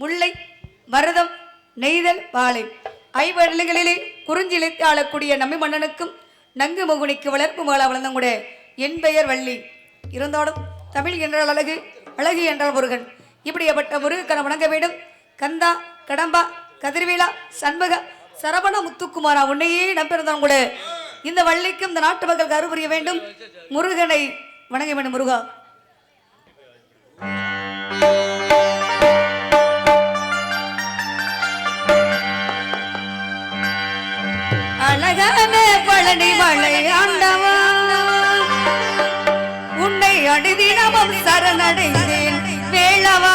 முல்லை, மருதம், நெய்தல், வாழை ஐவநிலைகளிலே குறிஞ்சிலைத்து ஆளக்கூடிய நம்மி மன்னனுக்கும் நங்கு முகுனிக்கு வளர்ப்பு மாலா வளர்ந்தங்குடைய என் பெயர் வள்ளி. இருந்தாலும் தமிழ் என்றால் அழகு, அழகு என்றால் முருகன். இப்படிப்பட்ட முருகனை வணங்க வேண்டும். கந்தா, கடம்பா, கதிர்வேலா, சண்முக, சரவண, முத்துக்குமாரா உன்னையே நம்பியிருந்தான் கூட இந்த வள்ளிக்கும் இந்த நாட்டு மக்களுக்கு அருள் வேண்டும். முருகனை வணங்க வேண்டும். முருகா அழகான பழனி மலை ஆண்டவா, உன்னை அடிதினமும் சரணடைந்தேன் வேளவா.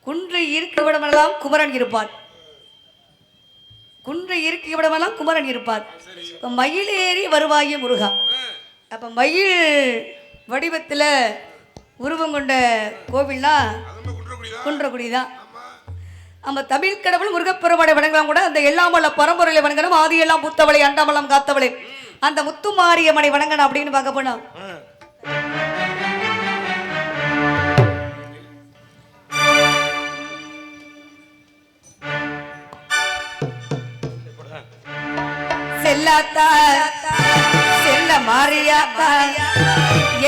குன்று இருக்க விடமெல்லாம் குமரன் இருப்பார். குன்று இருக்க விடமெல்லாம் குமரன் இருப்பார். இப்போ மயில் ஏறி வருவாயே முருகா. அப்போ மயில் வடிவத்தில் உருவம் கொண்ட கோவில்னா குன்றக்குடி தான். நம்ம தமிழ் கடவுள் முருகப்பெருமானை வணங்கலாம் கூட. அந்த எல்லாமல்ல பரம்பரையில வணங்கணும். ஆதி எல்லாம் புத்தவளை அண்டாமலம் காத்தவளை அந்த முத்துமாரியம்மனை வணங்கணும் அப்படின்னு பார்க்க போனோம். செல்லாத்தா செல்ல மாறியாத்தா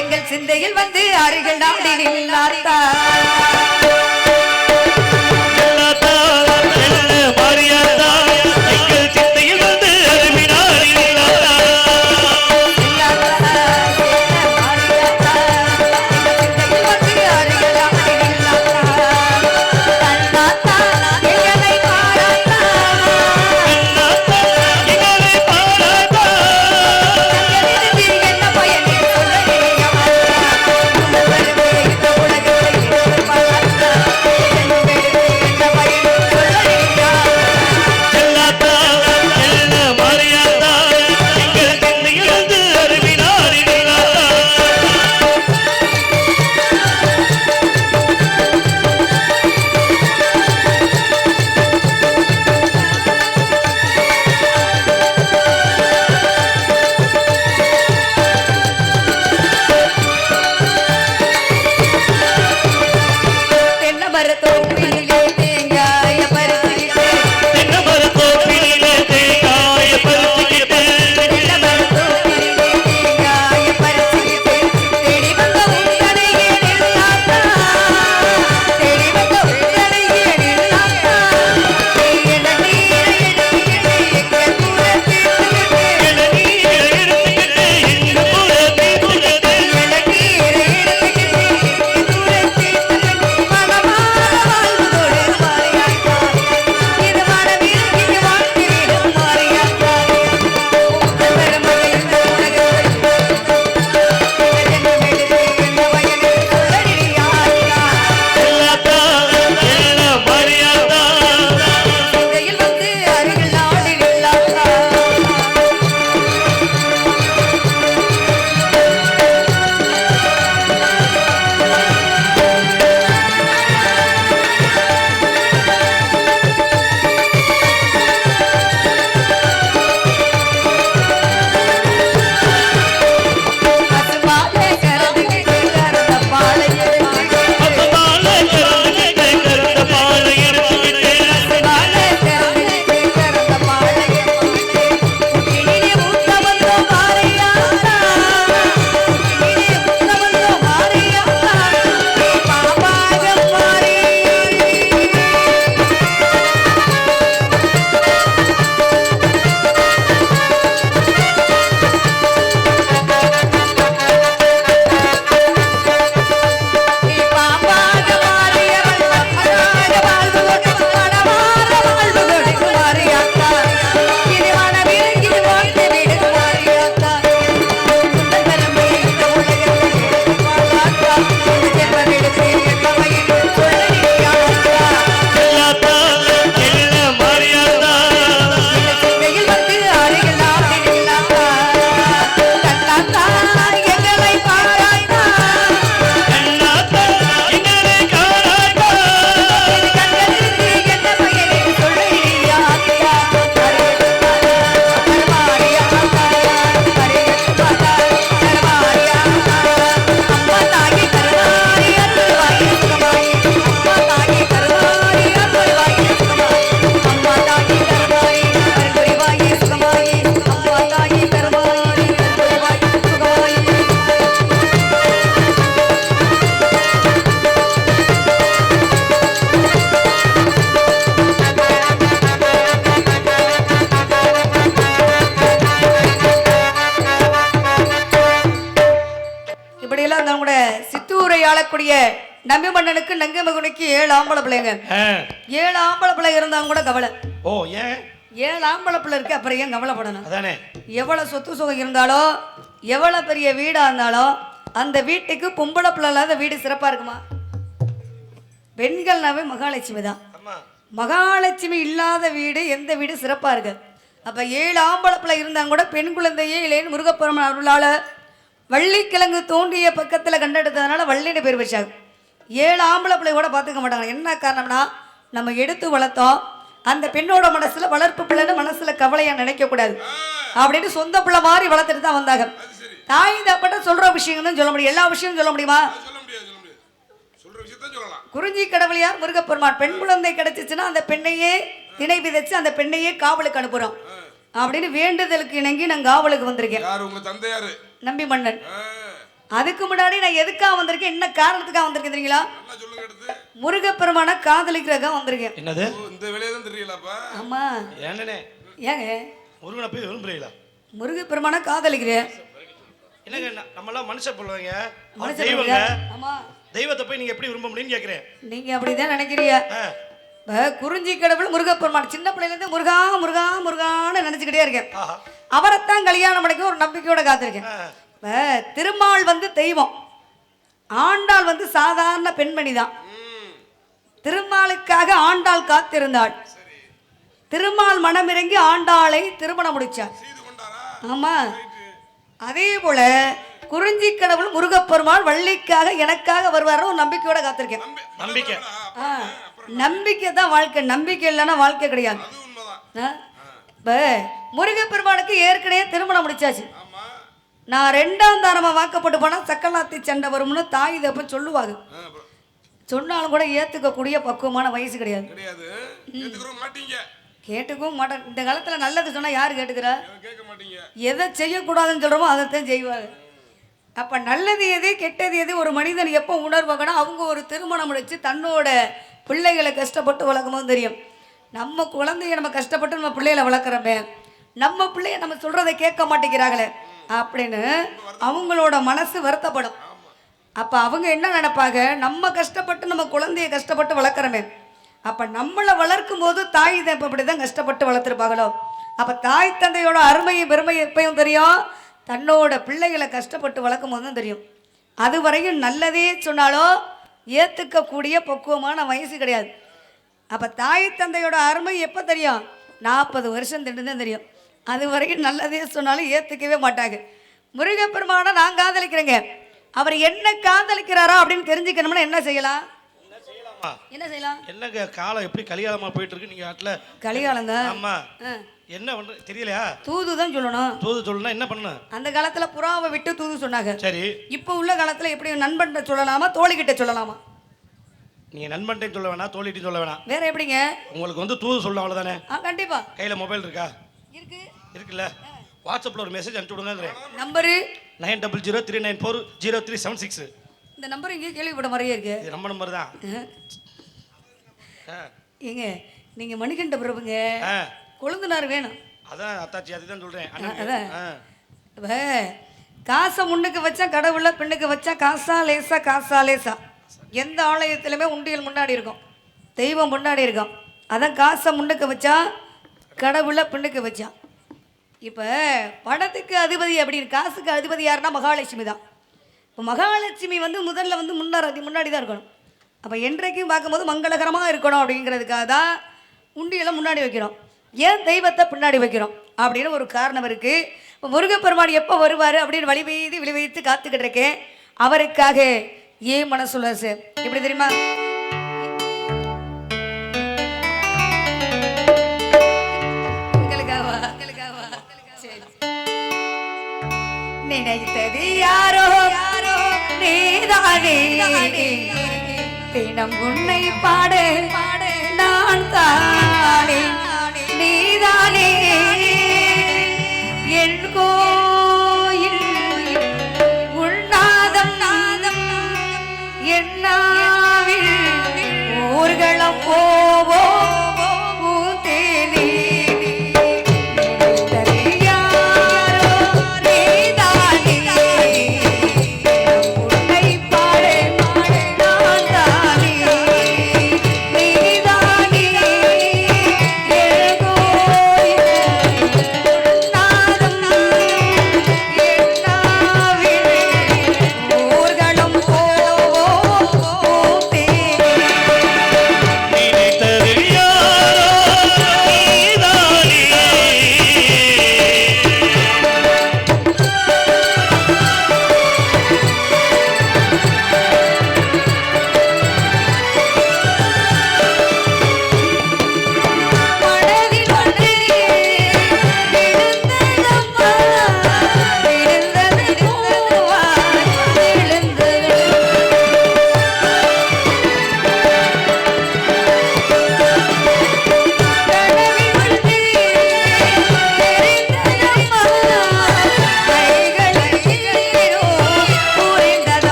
எங்கள் சிந்தையில் வந்து அருகில் நாடி நில்லாத்தா. ஆளக்கூடிய நம்பி மன்னனுக்கு நங்கை மகனுக்கு 7 ஆம்பளை பிள்ளைங்க. 7 ஆம்பளை பிள்ளை இருந்தாங்க கூட கவலை. ஓ ஏன் 7 ஆம்பளை பிள்ளை இருக்கு, அப்புறம் ஏன் கவலைப்படணும்? அதானே. எவ்வளவு சொத்து சுகம் இருந்தாலும் எவ்வளவு பெரிய வீடா இருந்தாலும் அந்த வீட்டுக்கு பொம்பளை பிள்ளை இல்லாத வீடு சிறப்பா இருக்குமா? பெண்கள்னாவே மகாலட்சுமி தான். மகாலட்சுமி இல்லாத வீடு எந்த வீடு சிறப்பா இருக்கு? அப்ப 7 ஆம்பளை பிள்ளை இருந்தாங்க கூட பெண் குழந்தையே இல்லைன்னு முருகப்பெருமான் அருளால வள்ளிக்கிழங்கு தோண்டிய பக்கத்தில் கண்டெடுத்ததுனால வள்ளின்னு பேர் வச்சாங்க. 7 ஆம்பளை பிள்ளை கூட பார்த்துக்க மாட்டாங்க. என்ன காரணம்னா நம்ம எடுத்து வளர்த்தோம், அந்த பெண்ணோட மனசுல வளர்ப்பு பிள்ளைன்னு மனசுல கவலையா நினைக்கக்கூடாது அப்படின்னு சொந்த பிள்ளை மாதிரி வளர்த்துட்டு தான் வந்தாங்க. தாய் தப்பட்ட சொல்ற விஷயங்கள்னு சொல்ல முடியும், எல்லா விஷயமும் சொல்ல முடியுமா? குறிஞ்சி கடவுளியார் முருகப்பெருமான் பெண் குழந்தை கிடைச்சிச்சுன்னா அந்த பெண்ணையே திணை விதைச்சு அந்த பெண்ணையே காவலுக்கு அனுப்புறோம் அப்படின்னு வேண்டுதலுக்கு இணங்கி நான் காவலுக்கு வந்திருக்கேன். நம்பி மன்னன். அதுக்கு முன்னாடி நான் எதுக்காக வந்திருக்கேன், என்ன காரணத்துக்காக வந்திருக்கேன் தெரியுங்களா? முருகப்பெருமான காதலிக்கிறதுக்காக வந்திருக்கேன். என்னது இந்த வேலைய தான் தெரியலப்பா? ஆமா. ஏன்னே ஏங்க முருகனை போய் விரும்புறீங்களா? முருகப்பெருமான காதலிக்கிறேன். என்னங்க நம்ம எல்லாம் மனுஷ சொல்லுவாங்க, தெய்வங்க. ஆமா, தெய்வத்தை போய் நீங்க எப்படி விரும்ப முடியும்னு கேக்குறேன். நீங்க அப்படிதான் நினைக்கிறீங்க. குறிஞ்சி கடவுள் முருகப்பெருமான் சின்ன பிள்ளைல இருந்து முருகா முருகா முருகான்னு நினைச்சுக்கிட்டே இருக்கேன். அவரைத்தான் கல்யாணம் பண்ணிக்க ஒரு நம்பிக்கையோட காத்திருக்கேன். திருமால் வந்து தெய்வம், ஆண்டாள் வந்து சாதாரண பெண்மணி தான். திருமாலுக்காக ஆண்டாள் காத்திருந்தாள். திருமால் மனமிறங்கி ஆண்டாளை திருமணம் முடிச்சார். ஆமா, அதே போல குறிஞ்சி கடவுள் முருகப்பெருமாள் வள்ளிக்காக எனக்காக வருவார் ஒரு நம்பிக்கையோட காத்திருக்கேன். நம்பிக்கை நம்பிக்கை தான் வாழ்க்கை, நம்பிக்கை இல்லைன்னா வாழ்க்கை கிடையாது. முருகப்பெருமானுக்கு ஏற்கனவே திருமணம் முடிச்சாச்சு. நான் 2ஆம் தாரமா வாக்கப்பட்டு போனா சக்கலாத்தி சண்டை வரும்னு தாய் தப்ப சொல்லுவாங்க. சொன்னாலும் கூட ஏத்துக்கக்கூடிய பக்குவமான வயசு கிடையாது. கிடையாது. ஏத்துக்கறோம் மாட்டீங்க. கேட்டுக்கவும் மாட்டேன். இந்த காலத்துல நல்லது சொன்னா யாரு கேட்டுக்கிறா? கேட்க மாட்டீங்க. எதை செய்யக்கூடாதுன்னு சொல்றோமோ அதைத்தான் செய்வாங்க. அப்ப நல்லது எது கெட்டது எது ஒரு மனிதன் எப்போ உணர்வாங்கன்னா அவங்க ஒரு திருமணம் முடிச்சு தன்னோட பிள்ளைகளை கஷ்டப்பட்டு வளர்க்கும் போது தெரியும். நம்ம குழந்தைய நம்ம கஷ்டப்பட்டு நம்ம பிள்ளைகளை வளர்க்குறோமே, நம்ம பிள்ளைய நம்ம சொல்றதை கேட்க மாட்டேங்கிறாங்களே அப்படின்னு அவங்களோட மனசு வருத்தப்படும். அப்ப அவங்க என்ன நினைப்பாங்க, நம்ம கஷ்டப்பட்டு நம்ம குழந்தைய கஷ்டப்பட்டு வளர்க்குறோமே, அப்ப நம்மளை வளர்க்கும் போது தாய் தான் இப்ப இப்படிதான் கஷ்டப்பட்டு வளர்த்துருப்பாங்களோ. அப்ப தாய் தந்தையோட அருமையும் பெருமையும் எப்பயும் தெரியும், தன்னோட பிள்ளைகளை கஷ்டப்பட்டு வளர்க்கும் போது தான் தெரியும். அது வரையும் நல்லதே சொன்னாலும் ஏற்றுக்கக்கூடிய பக்குவமான வயசு கிடையாது. அப்போ தாய் தந்தையோட அருமை எப்போ தெரியும்? 40 வருஷம் தான் தெரியும். அது வரைக்கும் நல்லதே சொன்னாலும் ஏற்றுக்கவே மாட்டாங்க. முருகப்பெருமானை நான் காதலிக்கிறேங்க, அவர் என்ன காதலிக்கிறாரா அப்படின்னு தெரிஞ்சுக்கணும்னா என்ன செய்யலாம்? என்ன செய்யலாம்? என்னங்க காலம் எப்படி கலிகாலமா போயிட்டு இருக்கு நீங்க நாட்டுல? கலிகாலம் தான். ஆமா. என்ன பண்ற தெரியலையா? தூது தான் சொல்லணும். தூது சொல்லணும். என்ன பண்ணணும்? அந்த காலத்துல புறாவை விட்டு தூது சொன்னாங்க. சரி. இப்போ உள்ள காலத்துல எப்படி நண்பன்கிட்ட சொல்லலாமா தோழிகிட்ட சொல்லலாமா? நீங்க நண்பன்கிட்ட சொல்ல வேணாம், தோழிகிட்ட சொல்ல வேணாம். வேற எப்படிங்க? உங்களுக்கு தூது சொல்லலாம் அவ்வளவுதானே? கண்டிப்பா. கையில மொபைல் இருக்கா? இருக்கு. இருக்குல்ல? வாட்ஸ்அப்ல ஒரு மெசேஜ் அனுப்பிச்சு விடுங்க. நம்பரு 9003940376. இந்த நம்பர் இங்கே கேள்விப்பட்ட மாதிரியே இருக்கு. இது நம்ம நம்பர் தான். ஏங்க நீங்க மணிகண்ட பிரபுங்க, கொழுந்தனார் வேணும். அதான் அத்தாச்சி அதுதான் சொல்றேன். காசை முன்னுக்கு வச்சா கடவுள, பெண்ணுக்கு வச்சா காசா லேசா காசா லேசா. எந்த ஆலயத்திலுமே உண்டியல் முன்னாடி இருக்கும், தெய்வம் முன்னாடி இருக்கும். அதான் காசை முன்னுக்கு வச்சா கடவுள, பெண்ணுக்கு வச்சா. இப்போ பணத்துக்கு அதிபதி அப்படின்னு, காசுக்கு அதிபதி யாருன்னா மகாலட்சுமி தான். இப்போ மகாலட்சுமி முதல்ல முன்னாடி தான் இருக்கணும். அப்போ என்றைக்கும் பார்க்கும்போது மங்களகரமாக இருக்கணும் அப்படிங்கிறதுக்காக தான் உண்டியெல்லாம் முன்னாடி வைக்கிறோம். ஏன் தெய்வத்தை பின்னாடி வைக்கிறோம் அப்படின்னு ஒரு காரணம் இருக்குது. இப்போ முருகப்பெருமான் எப்போ வருவார் அப்படின்னு விழி வைத்து காத்துக்கிட்டு இருக்கேன். அவருக்காக ஏன் மனசுல எப்படி தெரியுமா? நினைத்தது யாரோ நீதானே, தினம் உன்னை பாடு நான் தானே, நீதானே என் கோயில் உள்நாதம் என்னாவில் ஊர்களை போவோ பூத்தேனே. நினைத்தது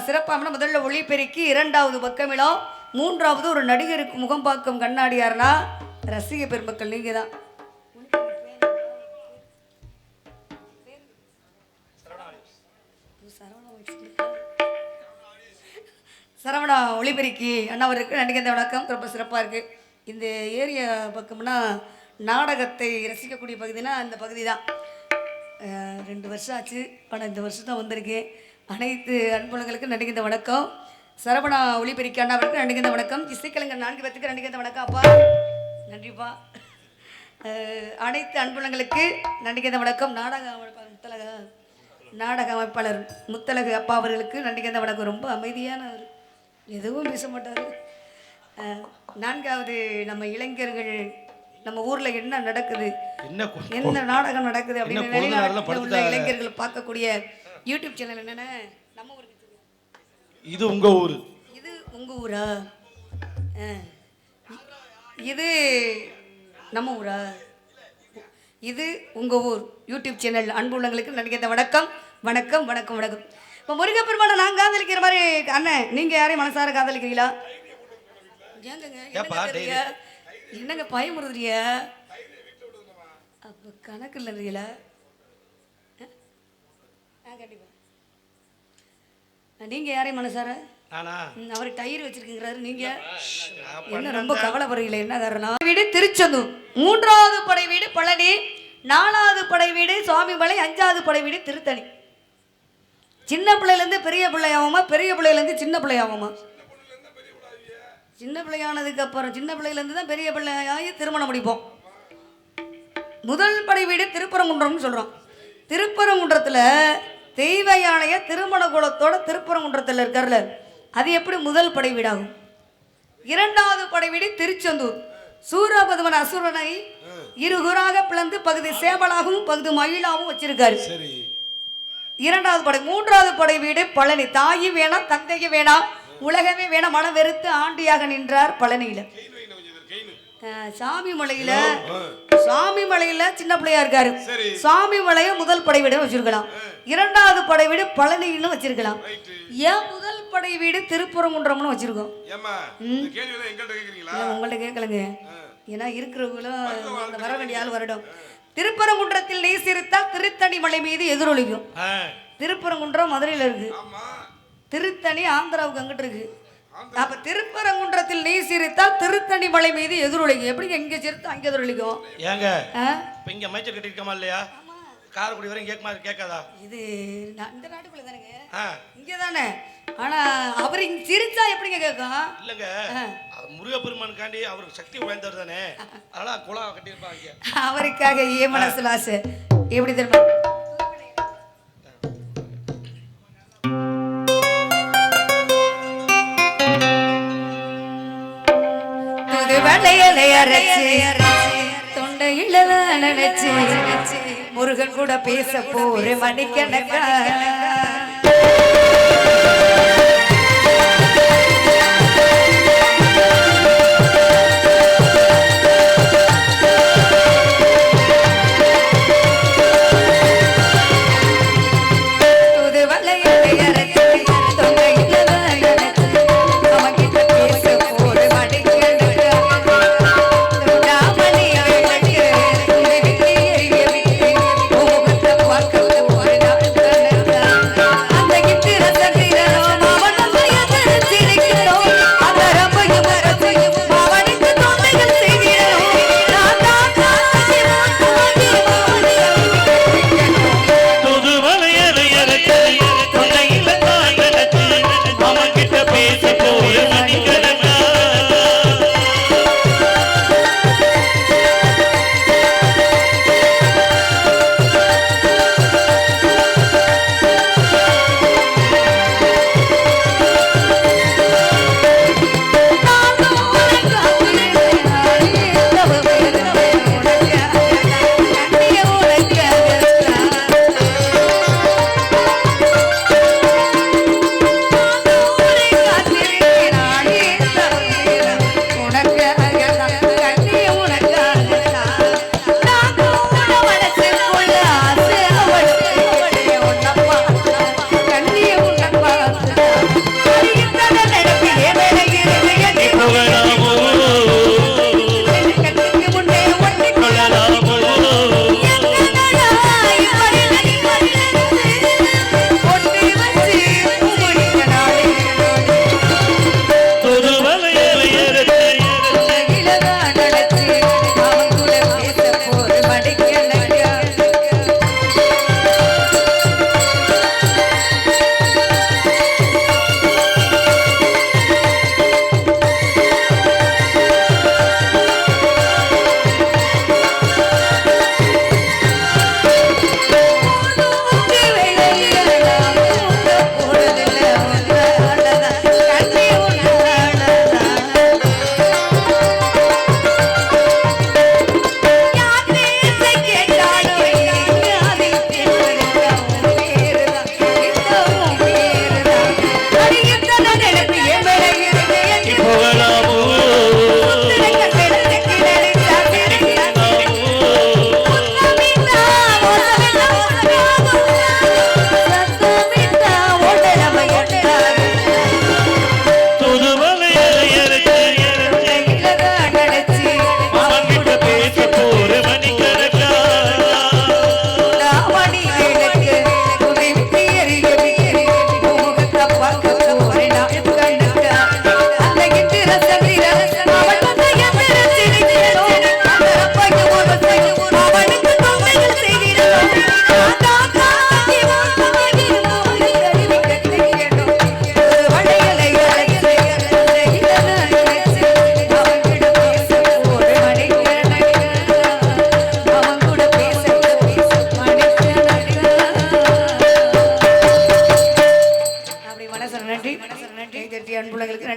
சிறப்பான முதல்ல ஒளிபெருக்கி, இரண்டாவது பக்கமிடம், மூன்றாவது ஒரு நடிகருக்கு முகம் பார்க்கும் கண்ணாடி யாருன்னா ரசிக பெருமக்கள் நீங்க தான். சரவணா ஒளிபெருக்கி அண்ணாவருக்கு நடிகந்த வணக்கம். ரொம்ப சிறப்பாக இருக்குது. இந்த ஏரியா பக்கம்னா நாடகத்தை ரசிக்கக்கூடிய பகுதினா அந்த பகுதி தான். 2 வருஷம் ஆச்சு, ஆனால் இந்த வருஷம் தான் வந்திருக்கேன். அனைத்து அன்புலங்களுக்கு நடிகந்த வணக்கம். சரவணா ஒளிபெருக்கி அண்ணாவருக்கு நடிகந்த வணக்கம். இசைக்கலைஞர் 4 பேத்துக்கு நடிகந்த வணக்கம். அப்பா நன்றிப்பா. அனைத்து அன்புலங்களுக்கு நடிகந்த வணக்கம். நாடக அமைப்பாளர் முத்தலகு அப்பா அவர்களுக்கு நன்றிகந்த வணக்கம். ரொம்ப அமைதியானவர், எதுவும் பேச மாட்டார். 4வது நம்ம இளைஞர்கள், நம்ம ஊரில் என்ன நடக்குது, என்ன நாடகம் நடக்குது அப்படின்னு வெளிநாட்டில் உள்ள இளைஞர்கள் பார்க்கக்கூடிய யூடியூப் சேனல் என்னென்ன நம்ம ஊருக்கு. இது உங்கள் ஊர், இது உங்கள் ஊரா, இது நம்ம ஊரா, இது உங்கள் ஊர் யூடியூப் சேனல் அன்பு உள்ளங்களுக்கு நடிகந்த வணக்கம் வணக்கம் வணக்கம் வணக்கம். இப்போ முருகப்பெருமானை நான் காதலிக்கிற மாதிரி அண்ணன், நீங்கள் யாரையும் மனசார காதலிக்கிறீங்களா? ஏங்கங்க என்னங்க பயமுறுதுறிய? அப்போ கணக்கு இல்லைன்றீங்களா? கண்டிப்பாக நீங்கள் யாரையும் மனசார? அவர் டயர் வச்சிருக்கிறாரு, நீங்க என்ன ரொம்ப கவலைப்படுறீங்களே, என்ன காரணம்? வீடு திருச்செந்தூர், 3வது படை வீடு பழனி, 4வது படை வீடு சுவாமிமலை, 5வது படை வீடு திருத்தணி. சின்ன பிள்ளையிலேருந்து பெரிய பிள்ளையாகுமா, பெரிய பிள்ளையிலேருந்து சின்ன பிள்ளையாகுமா? சின்ன பிள்ளையானதுக்கு அப்புறம் சின்ன பிள்ளையிலேருந்து தான் பெரிய பிள்ளையாகி திருமணம் முடிப்போம். முதல் படை வீடு திருப்பரங்குன்றம்னு சொல்கிறோம். திருப்பரங்குன்றத்தில் தெய்வ யானைய திருமண குலத்தோட திருப்பரங்குன்றத்தில் இருக்கார்ல, அது எப்படி முதல் படை வீடாகும்? 2வது படை வீடு திருச்செந்தூர், சூரபதுமன் அசுரனை இருகுறாக பிளந்து பகுதி சேவலாகவும் பகுதி மயிலாகவும் வச்சிருக்காரு. 2வது படை. 3வது படை வீடு பழனி, தாயி வேணாம் தந்தைக்கு வேணாம் உலகமே வேணாம் மனம் வெறுத்து ஆண்டியாக நின்றார் பழனியில. சாமி மலையில சின்ன பிள்ளையா இருக்காரு. சாமி மலைய முதல் படை வீடு வச்சிருக்கலாம், 2வது படை வீடு பழனின்னு வச்சிருக்கலாம். ஏன் முதல் படை வீடு திருப்பரங்குன்றம்னு வச்சிருக்கோம்? உங்கள்ட்ட கேட்கலங்க, ஏன்னா இருக்கிறவங்களும் வர வேண்டிய ஆள் வரட்டும். திருப்பரங்குன்றத்தில் நெய் சிரித்தால் திருத்தணி மலை மீது எதிரொலிக்கும். திருப்பரங்குன்றம் மதுரையில் இருக்கு, திருத்தணி ஆந்திராவுக்கு அங்கிட்டு இருக்கு. அப்ப திருப்பரங்குன்றத்தில் நெய் சிரித்தால் திருத்தணி மலை மீது எதிரொலிக்கும். எப்படி எங்க சிரித்தா அங்க எதிரொலிக்கும்? ஏங்க இங்க அமைச்சர் கட்டிருக்கமா இல்லையா, காரைக்குடி வரையும் கேட்காதா? இது இந்த நாட்டுக்குள்ள தானேங்க, இங்க தானே. ஆனா அவர் இங்க சிரிச்சா எப்படிங்க கேட்கும்? இல்லங்க, முருகப்பெருமானுக்காண்டி அவருக்கு சக்தி வாய்ந்தவர் தானே, அதனால குலா கட்டியிருப்பாங்க. அவருக்காக ஏன் மனசுல ஆசை எப்படி தெரியுமா? தொண்டையில நினைச்சு முருகன் கூட பேச போற மணிக்கணக்கா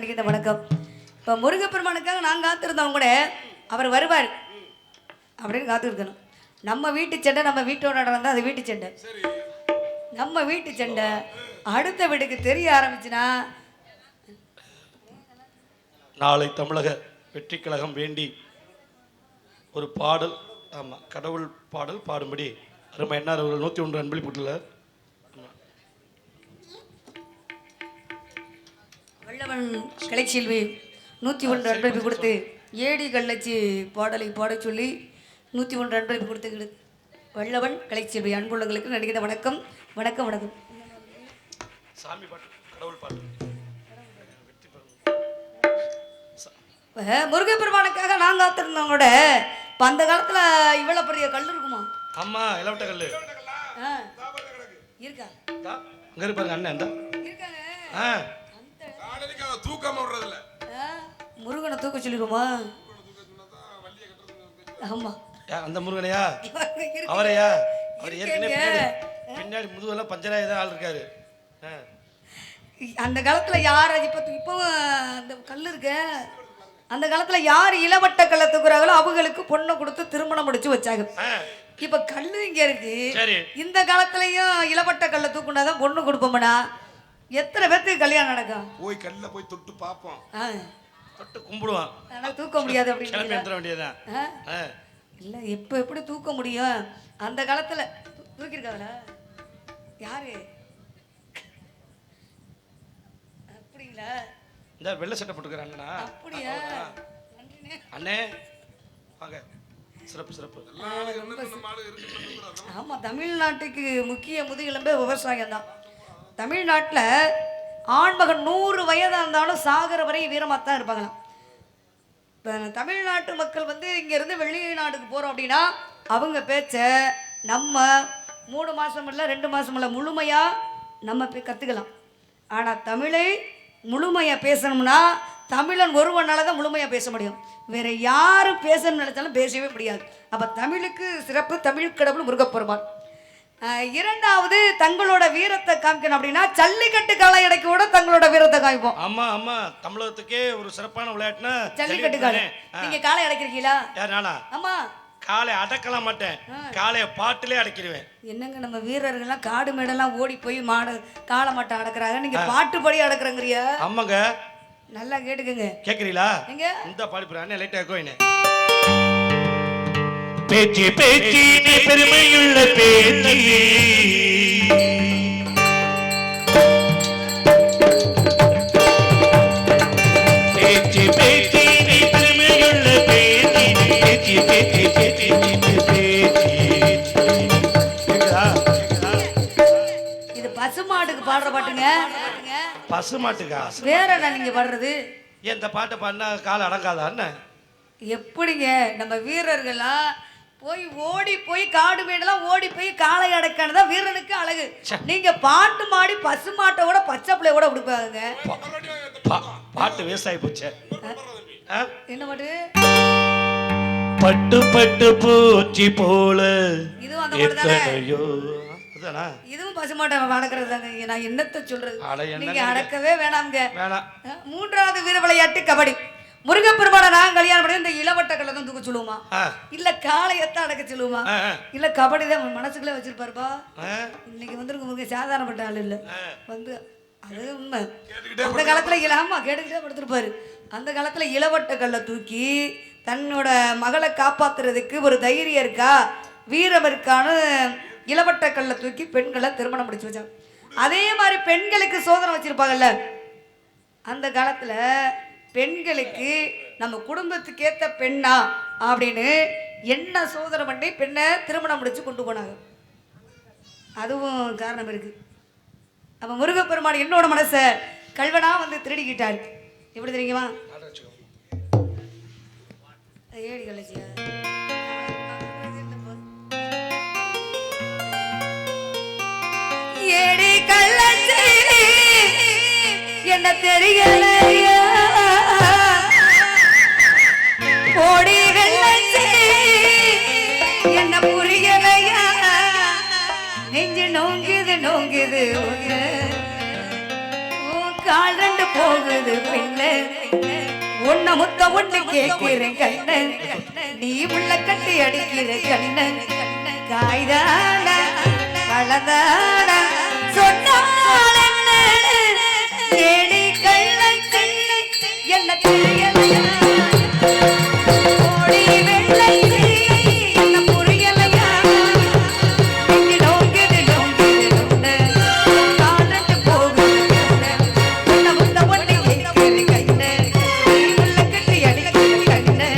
நடிக்கிற வணக்கம். இப்போ முருகப்பெருமானுக்காக நான் காத்திருந்தவங்க கூட அவர் வருவார் அப்படின்னு காத்திருக்கணும். நம்ம வீட்டு சண்டை நம்ம வீட்டோட நடந்தால் அது வீட்டு சண்டை. நம்ம வீட்டு சண்டை அடுத்த வீட்டுக்கு தெரிய ஆரம்பிச்சுன்னா நாளை தமிழக வெற்றி கழகம் வேண்டி ஒரு பாடல், ஆமாம் கடவுள் பாடல் பாடும்படி அருமை என்னார் அவர்கள் 101 அன்பளிப்புல வல்லவன் கலைச்செல்வி 101 அன்பளிப்பு கொடுத்து ஏடி கள்ளச்சி பாடலை பாட சொல்லி 101 அன்பளிப்பு கொடுத்து வல்லவன் கலைச்செல்வி அன்புள்ளங்களுக்கு நடிக்கிற வணக்கம் வணக்கம் வணக்கம். சாமி பாட்டு கடவுள் பாட்டு முருகப்பெருமானுக்காக நான் காத்திருந்தவங்களோட இப்போ அந்த காலத்தில் இவ்வளோ பெரிய கல் இருக்குமா? ஆமா, இளவட்ட கல்லு இருக்கா? அங்க இருப்பாருங்க அண்ணன் அந்த இருக்காங்க. தூக்கம் விடுறதில்ல. முருகனை தூக்க சொல்லிடுமா? ஆமா, அந்த முருகனையா அவரையா? அவர் ஏற்கனவே பின்னாடி முதுகெல்லாம் பஞ்சராயதான் ஆள் இருக்காரு. அந்த காலத்துல யார் இப்பவும் அந்த கல் இருக்க அந்த காலத்துல யார் இளவட்ட கல்லை தூக்குறாங்களோ அவங்களுக்கு பொண்ணை கொடுத்து திருமணம் முடிச்சு வச்சாங்க. இப்ப கல்லு இங்க இருக்கு. இந்த காலத்துலயும் இளவட்ட கல்லை தூக்குனாதான் பொண்ணு கொடுப்போம்னா எத்தனை பேர்த்துக்கு கல்யாணம் நடக்கும்? போய் கல்ல போய் தொட்டு பார்ப்போம், தொட்டு கும்பிடுவான். ஆனா தூக்க முடியாது அப்படின்னு வேண்டியதான் இல்ல. இப்ப எப்படி தூக்க முடியும்? அந்த காலத்துல தூக்கிருக்காங்களா யாரு? அப்படிங்களா? இந்த வெள்ளை சட்டை போட்டுக்கிறாங்கண்ணா. அப்படியா? அண்ணே வாங்க. சிறப்பு சிறப்பு. ஆமா, தமிழ்நாட்டுக்கு முக்கிய முதுகெலும்பே விவசாயம் தான். தமிழ்நாட்டில் ஆண்மகன் 100 வயதாக இருந்தாலும் சாகர வரை வீரமாக தான் இருப்பாங்களாம். இப்போ தமிழ்நாட்டு மக்கள் இங்கேருந்து வெளிநாட்டுக்கு போகிறோம் அப்படின்னா அவங்க பேச்சை நம்ம 3 மாதம் இல்லை 2 மாதம் இல்லை முழுமையாக நம்ம போய் கற்றுக்கலாம். ஆனால் தமிழை முழுமையாக பேசணும்னா தமிழன் ஒருவனால தான் முழுமையாக பேச முடியும். வேறு யாரும் பேசணும்னு நினைச்சாலும் பேசவே முடியாது. அப்போ தமிழுக்கு சிறப்பு தமிழ் கடவுள் முருகப்பெருமான். இரண்டாவது தங்களோட வீரத்தை காமிக்கணும் அப்படின்னா ஜல்லிக்கட்டு காளை அடக்கி கூட தங்களோட வீரத்தை காமிப்போம். ஆமா ஆமா, தமிழகத்துக்கே ஒரு சிறப்பான விளையாட்டுனா ஜல்லிக்கட்டு காளை. நீங்க காளை அடக்கிருக்கீங்களா? யார் நானா? ஆமா. காளை அடக்கலாம் மாட்டேன், காளைய பாட்டிலே அடக்கிடுவேன். என்னங்க நம்ம வீரர்கள்லாம் காடு மேடெல்லாம் ஓடி போய் மாடு காளை மாட்டை அடக்குறாங்க, நீங்க பாட்டு படி அடக்குறங்கறியா? ஆமாங்க, நல்லா கேட்டுக்கங்க. கேக்குறீங்களா? எங்க இந்த பாடி புறானே லைட்டா கோயினே. பேச்சி பேச்சி நீ பெருமையுள்ள பேச்சி, பேச்சி பேச்சி நீ பெருமையுள்ள பேச்சி, பேச்சி பேச்சி பேச்சி பேச்சி. இது பசுமாட்டுக்கு பாடுற பாட்டுங்க. பசுமாட்டுக்கா? வேற என்ன நீங்க பாடுறது? இந்த பாட்டை பாடினா கால் அடங்காதா என்ன? எப்படிங்க நம்ம வீரர்கள்லாம் போய் ஓடி போய் காடு மேடெல்லாம் ஓடி போய் காளை அடக்கானதா வீரனுக்கு அழகு. நீங்க பாட்டு மாடி பசு மாட்டோட பச்சை பிள்ளை கூட விடுப்பாங்க. பாட்டு வேஸ்டாகி போச்சு. என்ன பாட்டு? பட்டு பட்டு பூச்சி போல இதுவும் அந்த பாட்டு தானே? இதுவும் பசுமாட்டை அடக்கிறது தாங்க. நான் என்னத்த சொல்றது, நீங்க அடக்கவே வேணாம்ங்க. வேணாம். மூன்றாவது வீர விளையாட்டு கபடி. முருகப்பெருமான நான் கல்யாணம் பண்ணி இந்த இளவட்ட கல்லை தான் தூக்க சொல்லுவோமா, இல்ல காளையத்தான் அடக்க சொல்லுவோமா, இல்ல கபடி தான் மனசுக்குள்ளே வச்சிருப்பாருப்பா. இன்னைக்கு வந்துருக்கு முருக சாதாரணப்பட்ட ஆள் இல்ல. அது உண்மை. அந்த காலத்துல ஆமா கேட்டுக்கிட்டே படுத்திருப்பாரு. அந்த காலத்துல இளவட்ட கல்லை தூக்கி தன்னோட மகளை காப்பாத்துறதுக்கு ஒரு தைரியம் இருக்கா, வீரம் இருக்கான்னு இளவட்ட கல்லை தூக்கி பெண்களை திருமணம் முடிச்சு வச்சாங்க. அதே மாதிரி பெண்களுக்கு சோதனை வச்சிருப்பாங்கல்ல. அந்த காலத்துல பெண்களுக்கு நம்ம குடும்பத்துக்கு ஏற்ற பெண்ணா அப்படின்னு என்ன சோதனை பண்ணி பெண்ணை திருமணம் முடிச்சு கொண்டு போனாங்க. அதுவும் காரணம் இருக்கு. அப்ப முருகப்பெருமான் என்னோட மனசை கல்வனா திருடிக்கிட்டாரு. எப்படி தெரியுமா? ஏடி கலச்சியா ஏடி கள்ளச்சி என்ன தெரியலையா, ஓடி வெள்ளச்சி என்ன புரியலையா, நெஞ்சு நோங்குது நோங்குது கால் ரெண்டு போகுது பின்ன உன்னை முத்த ஒண்ணு கேட்கிறேன் கண்ணு நீ உள்ள கட்டி அடிக்கிற கண்ணு காய்தான வளதான சொன்னால் என்ன தேடி கள்ளை என்ன தெரியலையா ஓடி வெள்ளை என்ன புரியலையா இங்கு நோக்கிது நோக்கிது காலத்து போகுது உன்னை முத்த ஒண்ணு கேட்கிற கண்ணு நீ உள்ள கட்டி அடிக்கிற கண்ணு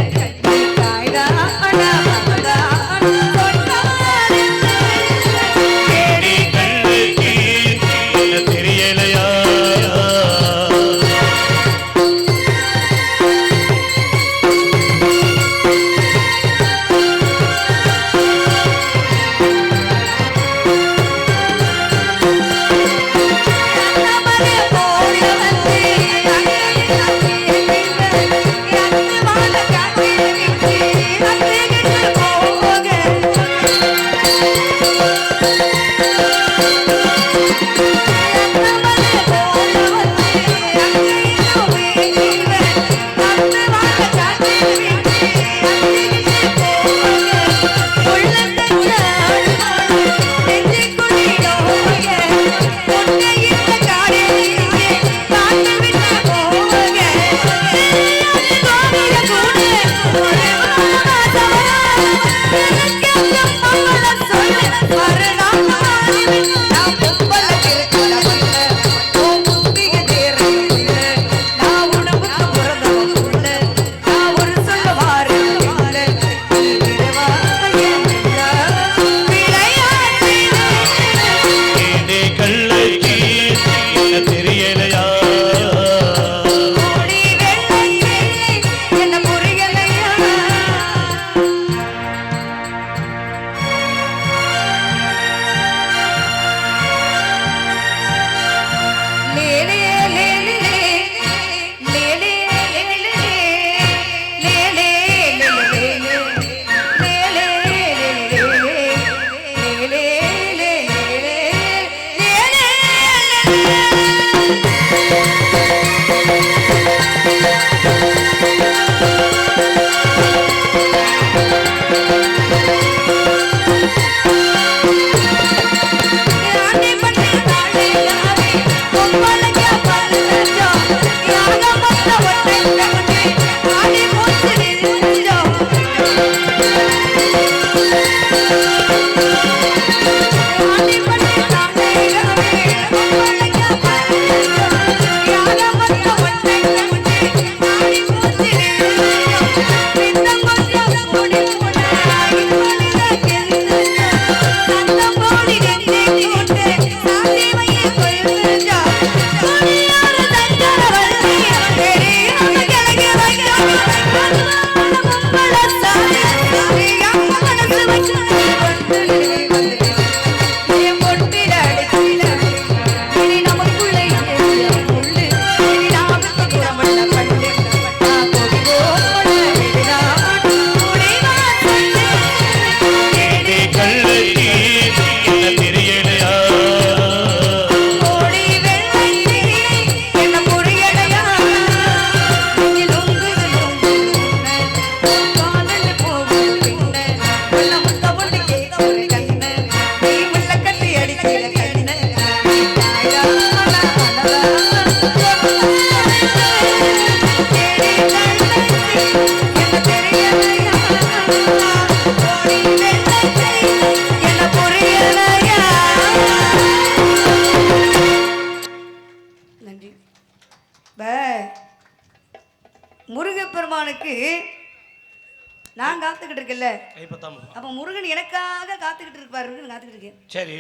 காய்தான வளதான சொன்னால் என்ன தேடி கண்ணுக்கு என்ன தெரியலையா தேடி கண்ணுக்கு என்ன தெரியலையா என்ன புரியலையா லேலே லேலே லேலே லேலே லேலே தேடி கண்ணுக்கு என்ன தெரியலையா என்ன புரியலையா நன்றி. முருகப்பெருமானுக்கு நான் காத்துக்கிட்டு இருக்கேன்ல, கைப்பத்தாம அப்ப முருகன் எனக்காக காத்துக்கிட்டு இருப்பாருன்னு காத்துக்கிட்டு இருக்கேன். சரி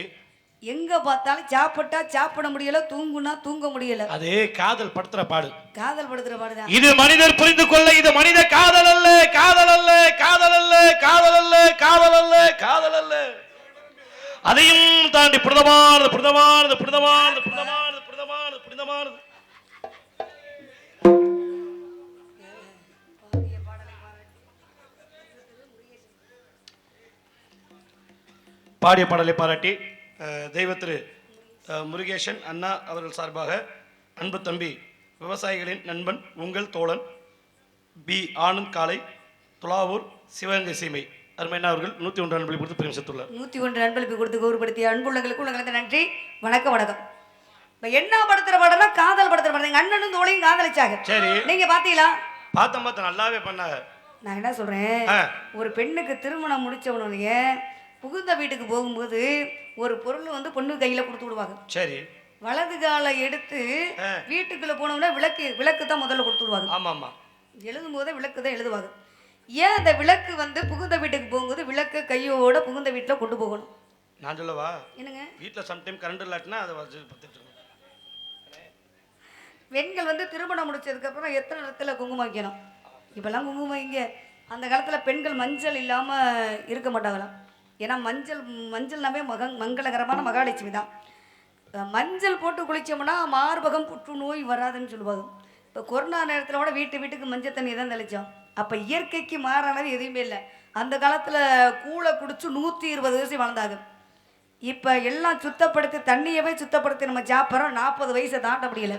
எங்க பார்த்தாலும் சாப்பிட்டா சாப்பிட முடியல, தூங்குனா தூங்க முடியல. அது காதல் படுத்துற பாடு. காதல் படுத்துற பாடுதான். இது மனிதர் புரிந்து கொள்ள இது மனித காதல் அல்ல காதல் அல்ல காதல் அல்ல காதல் அல்ல காதல் அல்ல காதல் அல்ல அதையும் தாண்டி புனிதமானது புனிதமானது புனிதமானது புனிதமானது புனிதமானது புனிதமானது பாடிய பாடலை பாராட்டி தெய்வ திரு முருகேசன் அண்ணா அவர்கள் சார்பாக அன்பு தம்பி விவசாயிகளின் நண்பன் உங்கள் தோழன் பி ஆனந்த் காலை துலாவூர் சிவகங்கை சீமை அருமையான அவர்கள் 101 அன்பளிப்பு கொடுத்து பிரியம் செத்துள்ளார். 101 அன்பளிப்பு கொடுத்து கௌரவப்படுத்திய அன்புள்ளங்களுக்கு உள்ளங்களுக்கு நன்றி. வணக்கம் வணக்கம். இப்ப என்ன படுத்துற படம்னா காதல் படுத்துற படம். எங்க அண்ணனும் தோழியும் காதலிச்சாங்க. சரி, நீங்க பாத்தீங்களா? பார்த்த நல்லாவே பண்ணாங்க. நான் என்ன சொல்றேன், ஒரு பெண்ணுக்கு திருமணம் முடிச்ச உடனே புகுந்த வீட்டுக்கு போகும்போது ஒரு பொருள் வந்து பொண்ணு கையில கொடுத்து விடுவாங்க. சரி, வலது காலை எடுத்து வீட்டுக்குள்ள போனோம்னா விளக்கு தான் முதல்ல கொடுத்து விடுவாங்க. ஆமா ஆமா, எழுதும் போதே விளக்கு தான் எழுதுவாங்க. ஏன் அந்த விளக்கு வந்து புகுந்த வீட்டுக்கு போகும்போது விளக்கு கையோட புகுந்த வீட்டுல கொண்டு போகணும்? நான் சொல்லவா? என்னங்க, வீட்டுல சம்டைம் கரண்ட் இல்லாட்டினா அதை வச்சு பார்த்துட்டு பெண்கள் வந்து திருமணம் முடிச்சதுக்கு அப்புறம் எத்தனை இடத்துல குங்குமம் வைக்கணும்? இப்பெல்லாம் குங்குமம் இங்க, அந்த காலத்துல பெண்கள் மஞ்சள் இல்லாம இருக்க மாட்டாங்களாம். ஏன்னா மஞ்சள்னாவே மங்களகரமான மகாலட்சுமி தான். மஞ்சள் போட்டு குளிச்சோம்னா மார்பகம் புற்றுநோய் வராதுன்னு சொல்லுவாங்க. இப்போ கொரோனா நேரத்தில் கூட வீட்டுக்கு மஞ்சள் தண்ணி தான் தெளித்தோம். அப்போ இயற்கைக்கு மாறானது எதுவுமே இல்லை. அந்த காலத்தில் கூளை குடிச்சு 120 வயசு வாழ்ந்தாங்க. இப்போ எல்லாம் சுத்தப்படுத்தி தண்ணியவே சுத்தப்படுத்தி நம்ம சாப்பிட்றோம். 40 வயசை தாண்ட முடியல.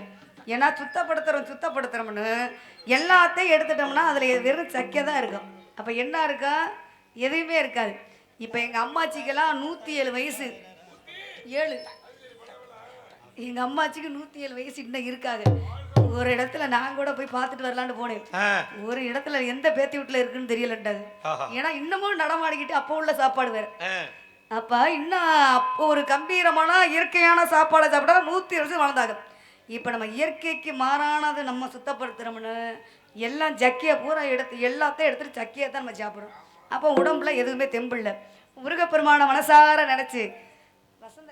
ஏன்னா சுத்தப்படுத்துகிறோம்னு எல்லாத்தையும் எடுத்துட்டோம்னா அதில் வெறும் சக்கை தான் இருக்கும். அப்போ என்ன இருக்கா? எதுவுமே இருக்காது. இப்போ எங்கள் அம்மாச்சிக்கெல்லாம் 107 வயசு 7. எங்கள் அம்மாச்சிக்கு 107 வயசு இன்னும் இருக்காங்க. ஒரு இடத்துல நான் கூட போய் பார்த்துட்டு வரலான்னு போனேன். ஒரு இடத்துல எந்த பேத்தி வீட்டில் இருக்குன்னு தெரியலன்ட்டாங்க. ஏன்னா இன்னமும் நடமாடிக்கிட்டு அப்போ உள்ள சாப்பாடு வேற. அப்போ இன்னும் அப்போ ஒரு கம்பீரமான இயற்கையான சாப்பாடை சாப்பிட்டா 107 வருஷம் வாழ்ந்தாங்க. இப்போ நம்ம இயற்கைக்கு மாறானது நம்ம சுத்தப்படுத்துகிறோம்னு எல்லாம் ஜக்கியை பூரா எல்லாத்தையும் எடுத்துட்டு சக்கியை தான் நம்ம சாப்பிட்றோம். அப்போ உடம்புல எதுவுமே தெம்பில்லை. முருகப்பெருமான மனசார நினச்சி வசந்த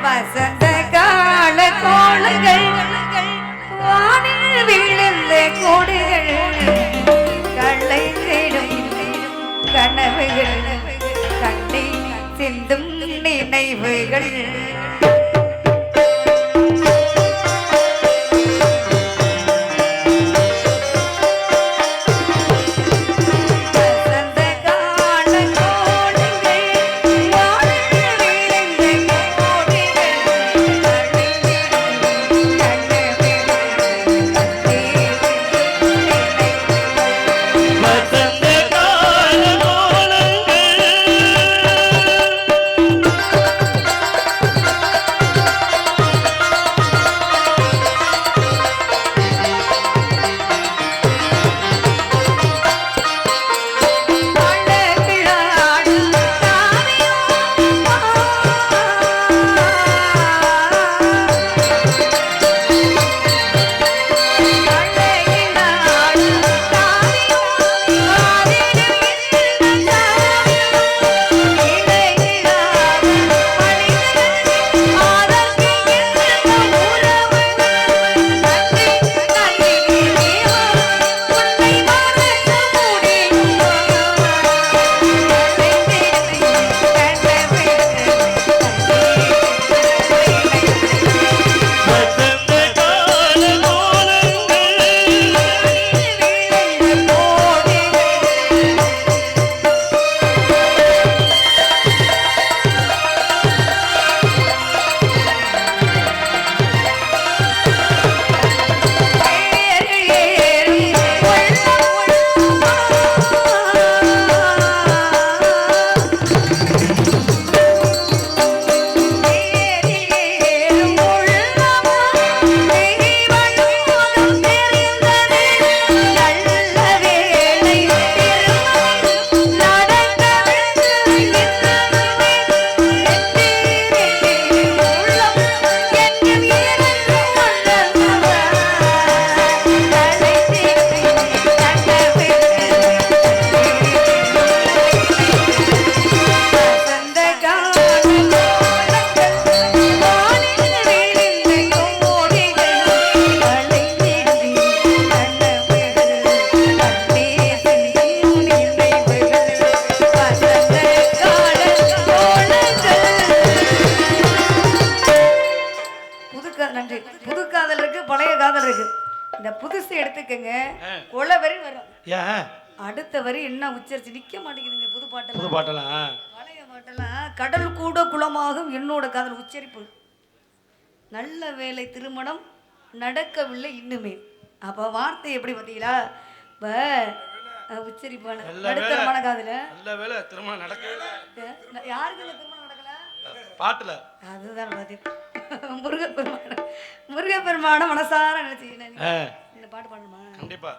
வசந்த கால கோலங்கள் வானில் விழுந்த கோடுகள் கள்ளை தேடும் கனவுகள் கண்ணை சிந்தும் நினைவுகள் அடுத்த வரி என்ன உச்சரிச்சு நிக்க மாட்டேங்குதுங்க. புது புது பாட்டெல்லாம் பாட்டெல்லாம் பழைய பாட்டெல்லாம் கடல் கூட குளமாகும் என்னோட காதல் உச்சரிப்பு. நல்ல வேலை திருமணம் நடக்கவில்லை இன்னுமே. அப்போ வார்த்தை எப்படி பார்த்தீங்களா? இப்போ உச்சரிப்பான நல்ல நடுத்தரமான காதல நல்ல வேலை திருமணம் நடக்கவே இல்லை. யாருக்கு இந்த திருமணம் நடக்கல? பாட்டுல அதுதான் பாத்தீங்க. முருகப்பெருமான மனசார நினைச்சு இந்த பாட்டு பாடணுமா? கண்டிப்பா.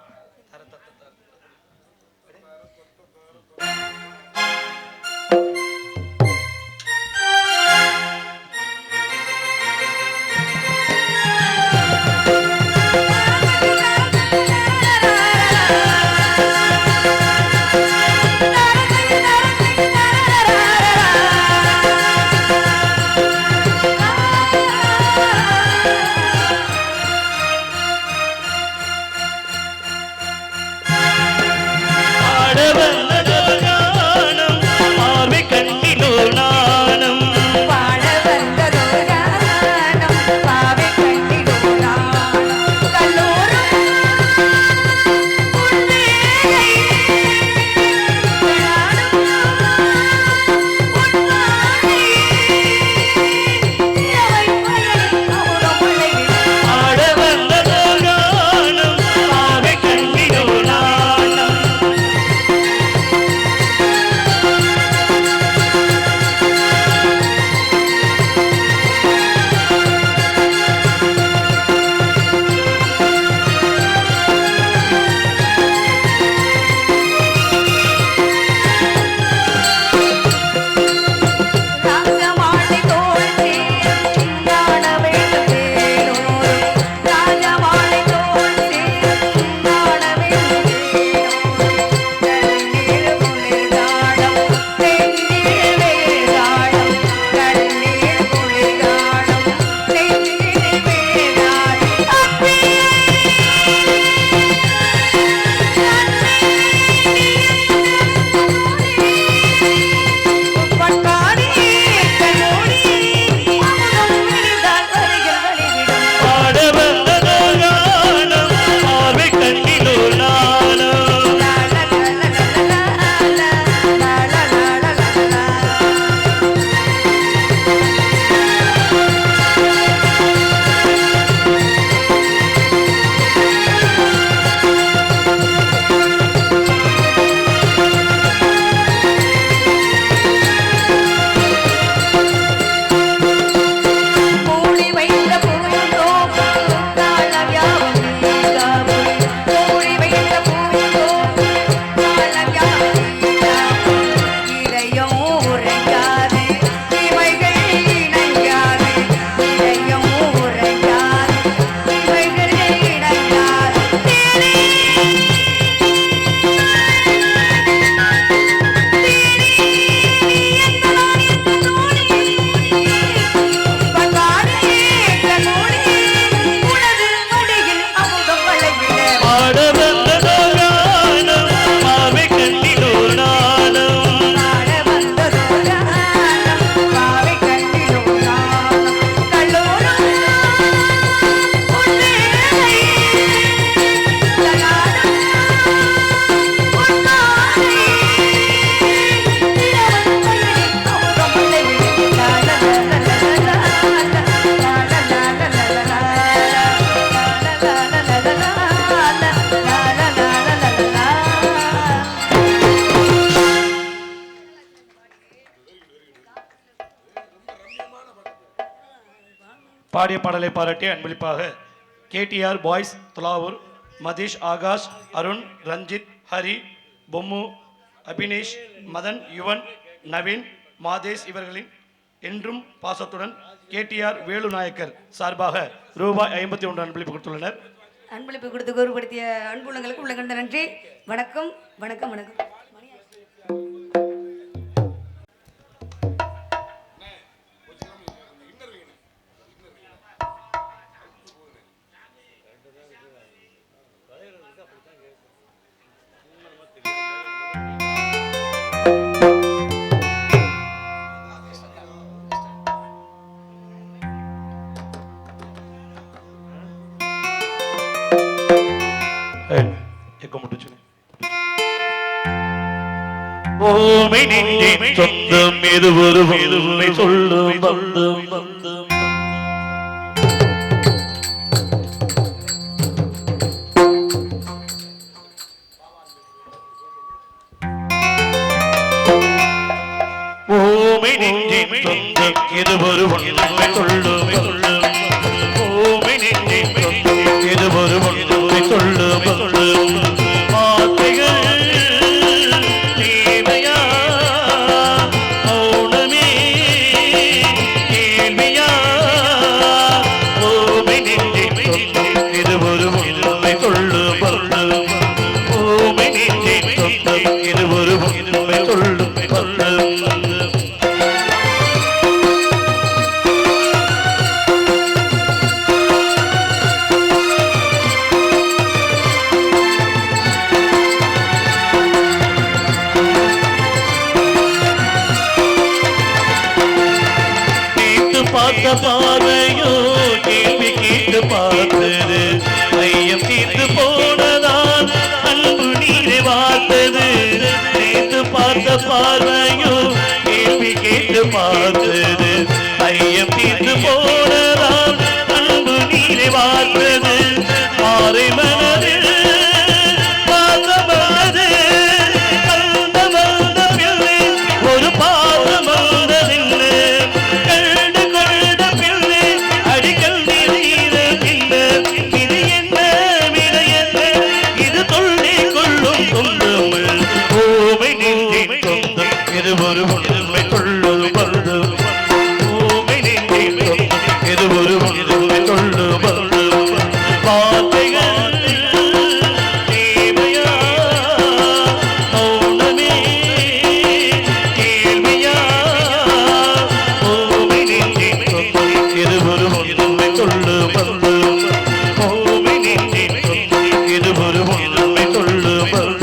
பாடிய பாடலை பாராட்டி அன்பளிப்பாக கேடிஆர் பாய்ஸ் துலாவூர், மதீஷ், ஆகாஷ், அருண், ரஞ்சித், ஹரி, பொம்மு, அபினேஷ், மதன், யுவன், நவீன், மாதேஷ் இவர்களின் என்றும் பாசத்துடன் கேடிஆர் வேலுநாயக்கர் சார்பாக ரூபாய் 51 அன்பளிப்பு கொடுத்துள்ளனர். அன்பளிப்பு கொடுத்து கௌரவப்படுத்திய அன்புள்ளங்களுக்கு உள்ள கண்ட நன்றி. வணக்கம் வணக்கம் வணக்கம். எக்க முட்டுச்சு ஓமை நெஞ்சின் சொந்தம் எது ஒரு உண்மை சொல்லும் பந்தம் பந்தம் ஓமை நெஞ்சின் சொந்தம் எது ஒரு உண்மை சொல்லும் சொல்லும் ஓமை நெஞ்சின் சொந்தம் எது ஒரு உண்மை சொல்லும் சொல்லும் வார்த்தைகள் தேவையா மௌனமே கேள்வியா ஓமை நெஞ்சின் சொந்தம் எது ஒரு உண்மை சொல்லும் சொல்லும் ஓமை நெஞ்சின் சொந்தம் எது ஒரு உண்மை சொல்லும் சொல்லும் பார்த்த பார்வையோ கேள்வி கேட்டு பார்த்தது ஐயம் தீர்த்து போனதான் அன்பு நீரை வார்த்தது சேர்த்து பார்த்த பார்வையோ கேள்வி கேட்டு பார்த்தது ஐயம் தீர்த்து போனதான் அன்பு நீரை வார்த்தது மாறை மனதில் பாசமல்லது கண்ட வந்த பிள்ளை ஒரு பாசம் வந்ததில்லை ஒரு உண்மை கொள்ளு பந்து ஊமை நெஞ்சின் இது ஒரு உண்மை கொள்ளு பந்து வார்த்தைகள் தேவையா மௌனமே கேள்வியா ஊமை நெஞ்சின் இது ஒரு உண்மை கொள்ளு பந்து ஊமை நெஞ்சின் இது ஒரு உண்மை கொள்ளு பந்து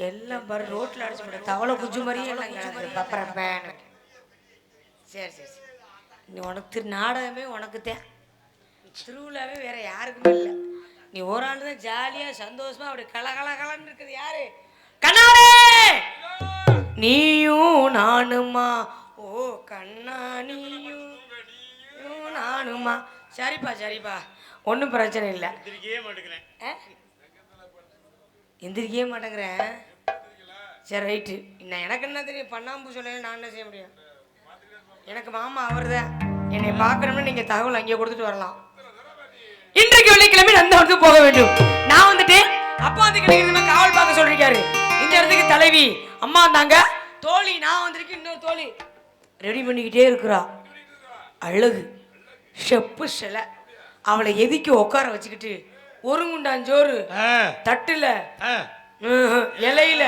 எல்லாம் பாரு ரோட்ல அடிச்சு போட தவளை குஞ்சு மாதிரியே எல்லாம் கிடக்குது பப்பரப்பேன்னு. சரி சரி சரி, நீ உனக்கு நாடகமே உனக்கு தான், திருவிழாவே வேற யாருக்குமே இல்லை. நீ ஒரு ஆள் தான் ஜாலியாக சந்தோஷமா அப்படி கலகலகலன்னு இருக்குது. யாரு கண்ணாடே நீயும் நானுமா, ஓ கண்ணா நீயும் நானுமா. சரிப்பா சரிப்பா, ஒன்றும் பிரச்சனை இல்லை. எந்திரிக்கவே மாட்டேங்கிறேன். சரி ரைட்டு, இன்னும் எனக்கு என்ன தெரியும், பண்ணாம்பு சொல்ல நான் என்ன செய்ய முடியும். எனக்கு மாமா அவர் தான், என்னை பார்க்கணும்னு நீங்கள் தகவல் அங்கேயே கொடுத்துட்டு வரலாம். இன்றைக்கு வெள்ளிக்கிழமை அந்த இடத்துக்கு போக வேண்டும். நான் வந்துட்டேன், அப்பா வந்து கிடைக்கிறது காவல் பார்க்க சொல்லிருக்காரு. இந்த இடத்துக்கு தலைவி அம்மா இருந்தாங்க, தோழி நான் வந்திருக்கேன், இன்னொரு தோழி ரெடி பண்ணிக்கிட்டே இருக்கிறா. அழகு ஷெப்பு சிலை, அவளை எதிக்கி உட்கார வச்சுக்கிட்டு ஒரு குண்டாஞ்சோறு தட்டுல இலையில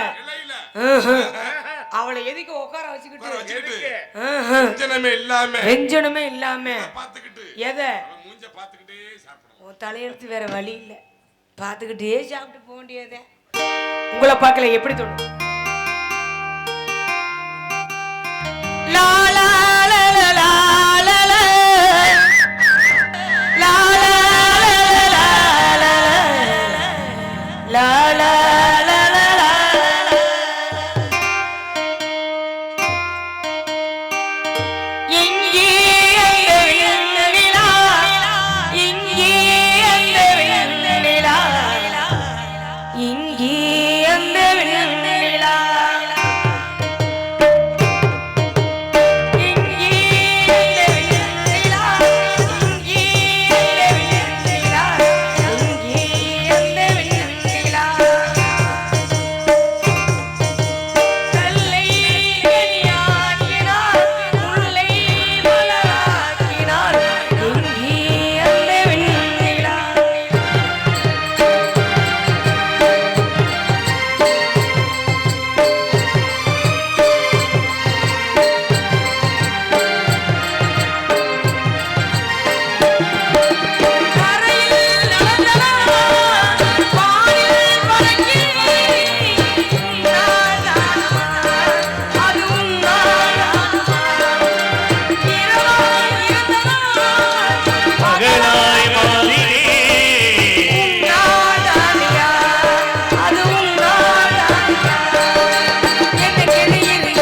அவளை எதுக்கு உட்கார உட்கார வச்சுக்கிட்டு வச்சுக்கிட்டு ஆஹா. வெஞ்சனமே இல்லாம வெஞ்சனமே இல்லாம பாத்துக்கிட்டு எதை அவன் மூஞ்ச பாத்துக்கிட்டே சாப்பிடணும். உன் தலையெழுத்து வேற வழி இல்ல பாத்துக்கிட்டே சாப்பிட்டு போக வேண்டியதே உங்களை பார்க்கல எப்படி தோணும் லா லா லா லா லா லா லா. லா லா லா லா லா லா. லா லா லா லா லா. எங்கே அந்த வெண்ணிலா? எங்கே அந்த வெண்ணிலா? எங்கே அந்த வெண்ணிலா? எங்கே அந்த வெண்ணிலா? எங்கே அந்த வெண்ணிலா? எங்கே அந்த வெண்ணிலா? கல்லை கனியாக்கினார், முல்லை மலராக்கினார். எங்கே அந்த வெண்ணிலா? கரையில் நடந்தனா, வானில் பறக்கிறீ. உன்னாலானா, அது உன்னாலானா. இரவாய் இருந்தனா, மகளாய் மாறினே உன்னாலானியா, அது உன்னாலானியா. எனக்கு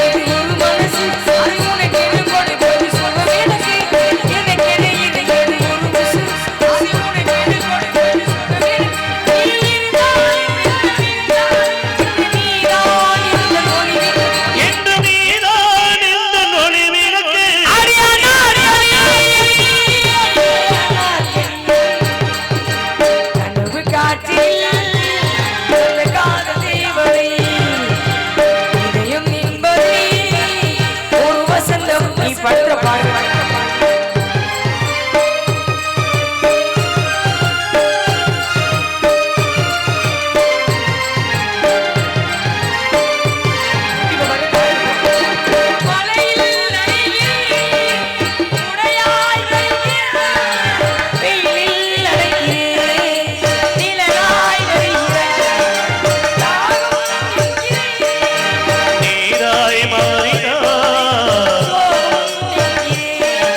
எது ஒரு மனசு, அது உனக்கு எது கொடுப்பது சொல்வது எனக்கு. எனக்கு எது ஒரு மனசு, அது உனக்கு எது கொடுப்பது சொல்வது எனக்கு. நீ இருந்தால் நீதான் இந்த மொழிவிற்கு. என்று நீதான் இந்த நொடி விளக்கு. அடியானா, கனவு காற்றில் அந்த காதல் தேவதை இதயம் என்பதை ஒரு வசந்தம் நீ படுற பாடு. மலையில் நனைகிறேன், உடையாய் வருகிறேன். வெயிலில் நனைகிறேன், நிழலாய் வருகிறேன். தாகம் என்கிறேன், நீராய் மாறினார். சோகம் என்கிறேன்,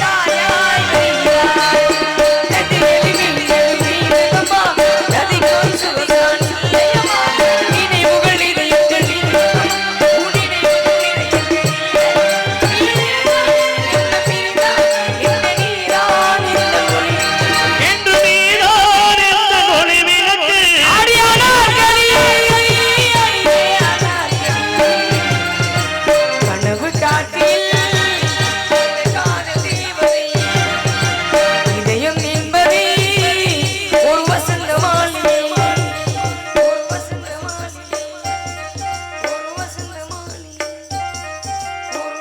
தாயாய் வருகிறாய். நதிகளில் நீந்தம்மா, நதிக்கும் சுகந்தான் இல்லையம்மா. நினைவுகள் இதயத்தில் உன் நினைவுகள் இதயத்தில் இந்த நீதான் இந்த மொழி. என்று நீதான் இந்த நொடி விளக்கு. கனவு காற்றில் காதல் தேவதை இதயம் என்பதை ஒரு வசந்த மாளிகை. ஒரு வசந்த மாளிகை. ஒரு வசந்த மாளிகை. ஒரு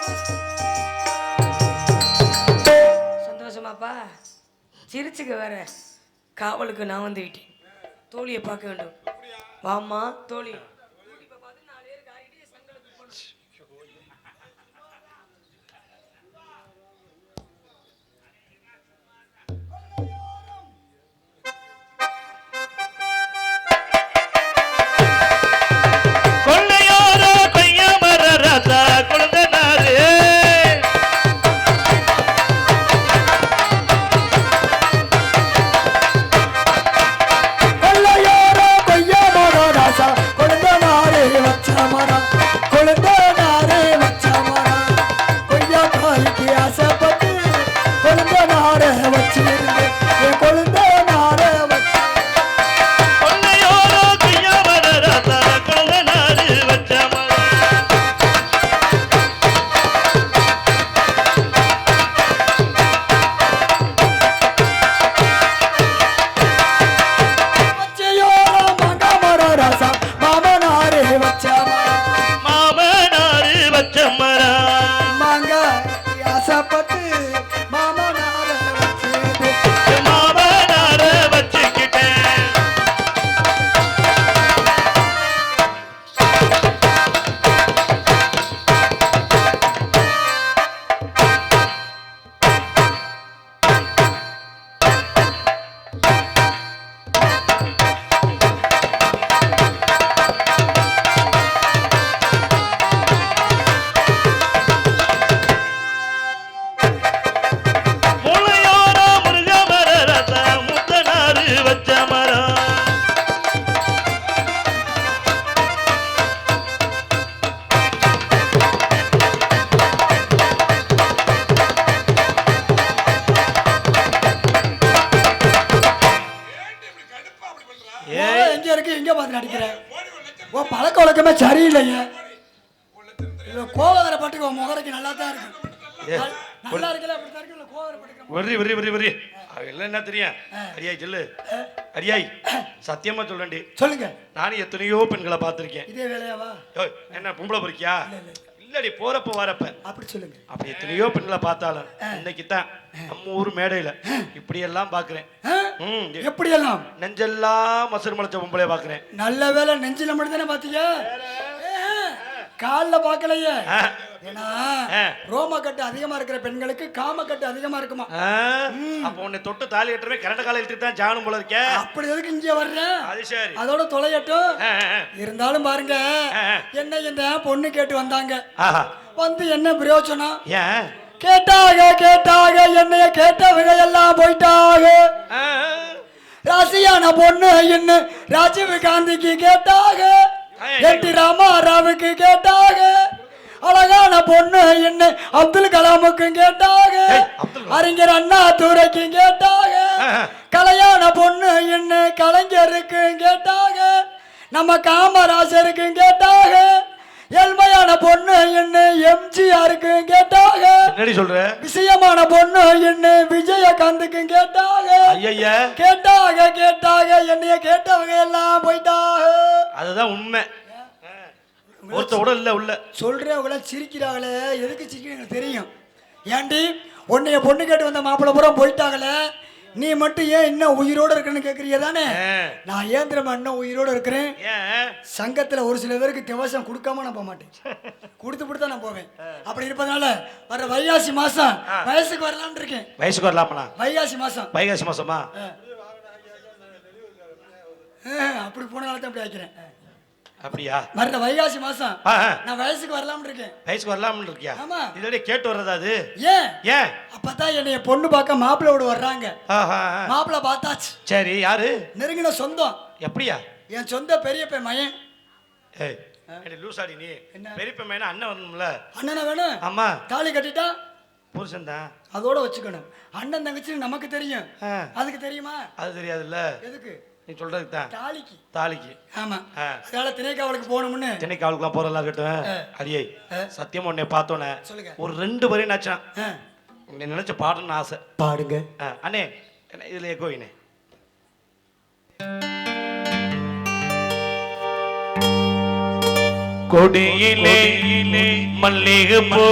சந்தோஷமாப்பா சிரிச்சுக்க வேற காவலுக்கு நான் வந்து விட்டேன் தோழியை பார்க்க வேண்டும் வாமா தோழி கொள்ளையோர கொய்யாமர ராசா குழந்தனாரு. கொள்ளையோர கொய்யா மோனோ ராசா கொழுந்த எதுக்கு எங்க பார்த்து நடிக்கிற? ஓ பழக்க வழக்கமே சரியில்லைங்க. இல்ல கோவதர பாட்டுக்கு உன் முகரைக்கு நல்லா தான் இருக்கு. நல்லா இருக்கல அப்படி தான் இருக்கு. இல்ல கோவதர பாட்டுக்கு வரி எல்லாம் என்ன தெரியும்? அடியாய் சொல்லு. அடியாய் சத்தியமா சொல்லண்டி. சொல்லுங்க. நானும் எத்தனையோ பெண்களை பார்த்திருக்கேன். இதே வேலையாவா? என்ன பொம்பளை பொறுக்கியா? இல்லடி போறப்ப வரப்ப அப்படி சொல்லுங்க. அப்படி எத்தனையோ பெண்களை பார்த்தாலும் இன்னைக்கு தான் நம்ம ஊர் மேடையில இப்படி எல்லாம் பாக்குறேன். எப்படி எல்லாம்? நெஞ்செல்லாம் மசர் மலைச்ச பொம்பளைய பாக்குறேன். நல்ல வேலை நெஞ்சில மட்டும் தானே பாத்தீங்க, கால்ல பாக்கலையே. ஏன்னா ரோம கட்டு அதிகமா இருக்கிற பெண்களுக்கு காம கட்டு அதிகமா இருக்குமா. அப்ப உன்னை தொட்டு தாலி கட்டுறவே கரண்ட கால இழுத்து தான் ஜானும் போல இருக்கே. அப்படி எதுக்கு இங்க வர்ற? அது சரி, அதோட தொலையட்டும். இருந்தாலும் பாருங்க, என்ன இந்த பொண்ணு கேட்டு வந்தாங்க. வந்து என்ன பிரயோஜனம்? ஏன் கேட்டாக என்னைய கேட்டவங்க எல்லாம் போயிட்டாங்க. ராசியான பொண்ணு என்ன ராஜீவ் காந்திக்கு கேட்டாக, என்டி ராமாராவுக்கு கேட்டாக, அழகான பொண்ணு என்ன அப்துல் கலாமுக்கு கேட்டாக, அறிஞர் அண்ணா துரைக்கு கேட்டாக, கலையான பொண்ணு என்ன கலைஞருக்கு கேட்டாக, நம்ம காமராஜருக்கு கேட்டாக, ஏழ்மையான பொண்ணு என்ன எம்ஜிஆருக்கு கேட்டாக, என்னடி சொல்ற? விஷயமான பொண்ணு என்ன விஜயகாந்துக்கு கேட்டாக. கேட்டாக என்னைய கேட்டவங்க எல்லாம் போயிட்டாக. அதுதான் உண்மை. ஒருத்த கூட இல்ல உள்ள சொல்றவங்கள சிரிக்கிறாங்களே, எதுக்கு சிரிக்கிறீங்க தெரியும். ஏண்டி உன்னைய பொண்ணு கேட்டு வந்த மாப்பிள்ளை பூரா போயிட்டாங்களே, நீ மட்டும் ஏன் இன்னும் உயிரோட இருக்கன்னு கேக்குறீங்க தானே. நான் ஏன் தெரியுமா இன்னும் உயிரோட இருக்கிறேன்? சங்கத்துல ஒரு சில பேருக்கு திவசம் கொடுக்காம நான் போக மாட்டேன், கொடுத்து தான் நான் போவேன். அப்படி இருப்பதனால வர வைகாசி மாசம் வயசுக்கு வரலாம்னு இருக்கேன். வயசுக்கு வரலாமா? வைகாசி மாசம். வைகாசி மாசமா? அப்படி போனால தான் அப்படி ஆக்கிறேன். அப்படியா? வர்ற வைகாசி மாசம் நான் வயசுக்கு வரலாம்னு இருக்கேன். வயசுக்கு வரலாம்னு இருக்கியா? ஆமா. இதோட கேட்டு வர்றதா அது? ஏன் அப்பதான் என்னைய பொண்ணு பார்க்க மாப்பிள்ளை விட வர்றாங்க. மாப்பிள்ளை பார்த்தாச்சு. சரி, யாரு? நெருங்கின சொந்தம். எப்படியா? என் சொந்த பெரியப்ப மயன். ஏய் லூசாடி நீ. பெரியப்ப மயனா அண்ணன் வரணும்ல? அண்ணனா வேணும். ஆமா. தாலி கட்டிட்டா புருஷன் தான், அதோட வச்சுக்கணும். அண்ணன் தங்கச்சி நமக்கு தெரியும், அதுக்கு தெரியுமா? அது தெரியாதுல்ல. எதுக்கு? நீ சொல்றதுக்கு தான். தாலிக்கு. ஆமா. அதனால திணைக்காவலுக்கு போகணும்னு. திணைக்காவலுக்குலாம் போறதெல்லாம் இருக்கட்டும். அடியே சத்தியமா உன்னை பார்த்தோன்னே ஒரு 2 வரையும் நாச்சான் உன்னை நினைச்ச பாடணும்னு ஆசை. பாடுங்க அண்ணே. இதுல எக்கோயினே. கொடியிலே மல்லிகை பூ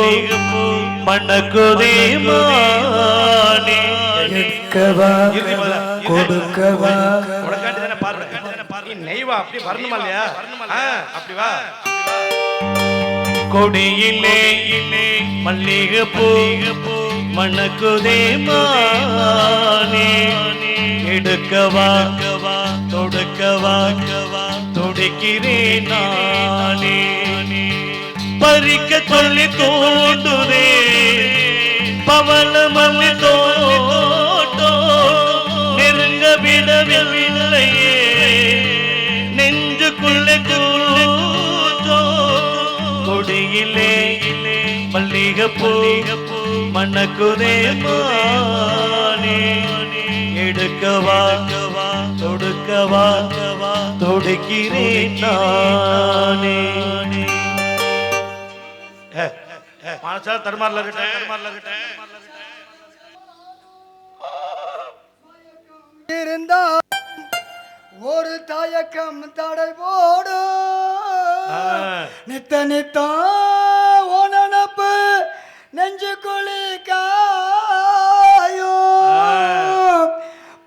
மணக்குதே மானே, கொடுக்கவா உனக்காண்டி தானே பாடுறேன். நெய்வா அப்படி வரணுமா இல்லையா? அப்படி வா. கொடியிலே மல்லிகை பூ மணக்குதே மானே, எடுக்கவா தொடுக்கவா துடிக்கிறேன் நானே, பறிக்க சொல்லி தோண்டுதே பவள மல்லி தோட்டோ, நெருங்க விடவில்லையே நெஞ்சுக்குள்ளே கூச்சோ, கொடியிலே மல்லிகை பூ மணக்குதே மானே, எடுக்கவா தொடுக்கவா தொடுக்கிறேன் நானே. மனசா தடுமாறல இருந்தா ஒரு தயக்கம் தடை போடும், நித்த உனப்பு நெஞ்சு குளிக்காயும்,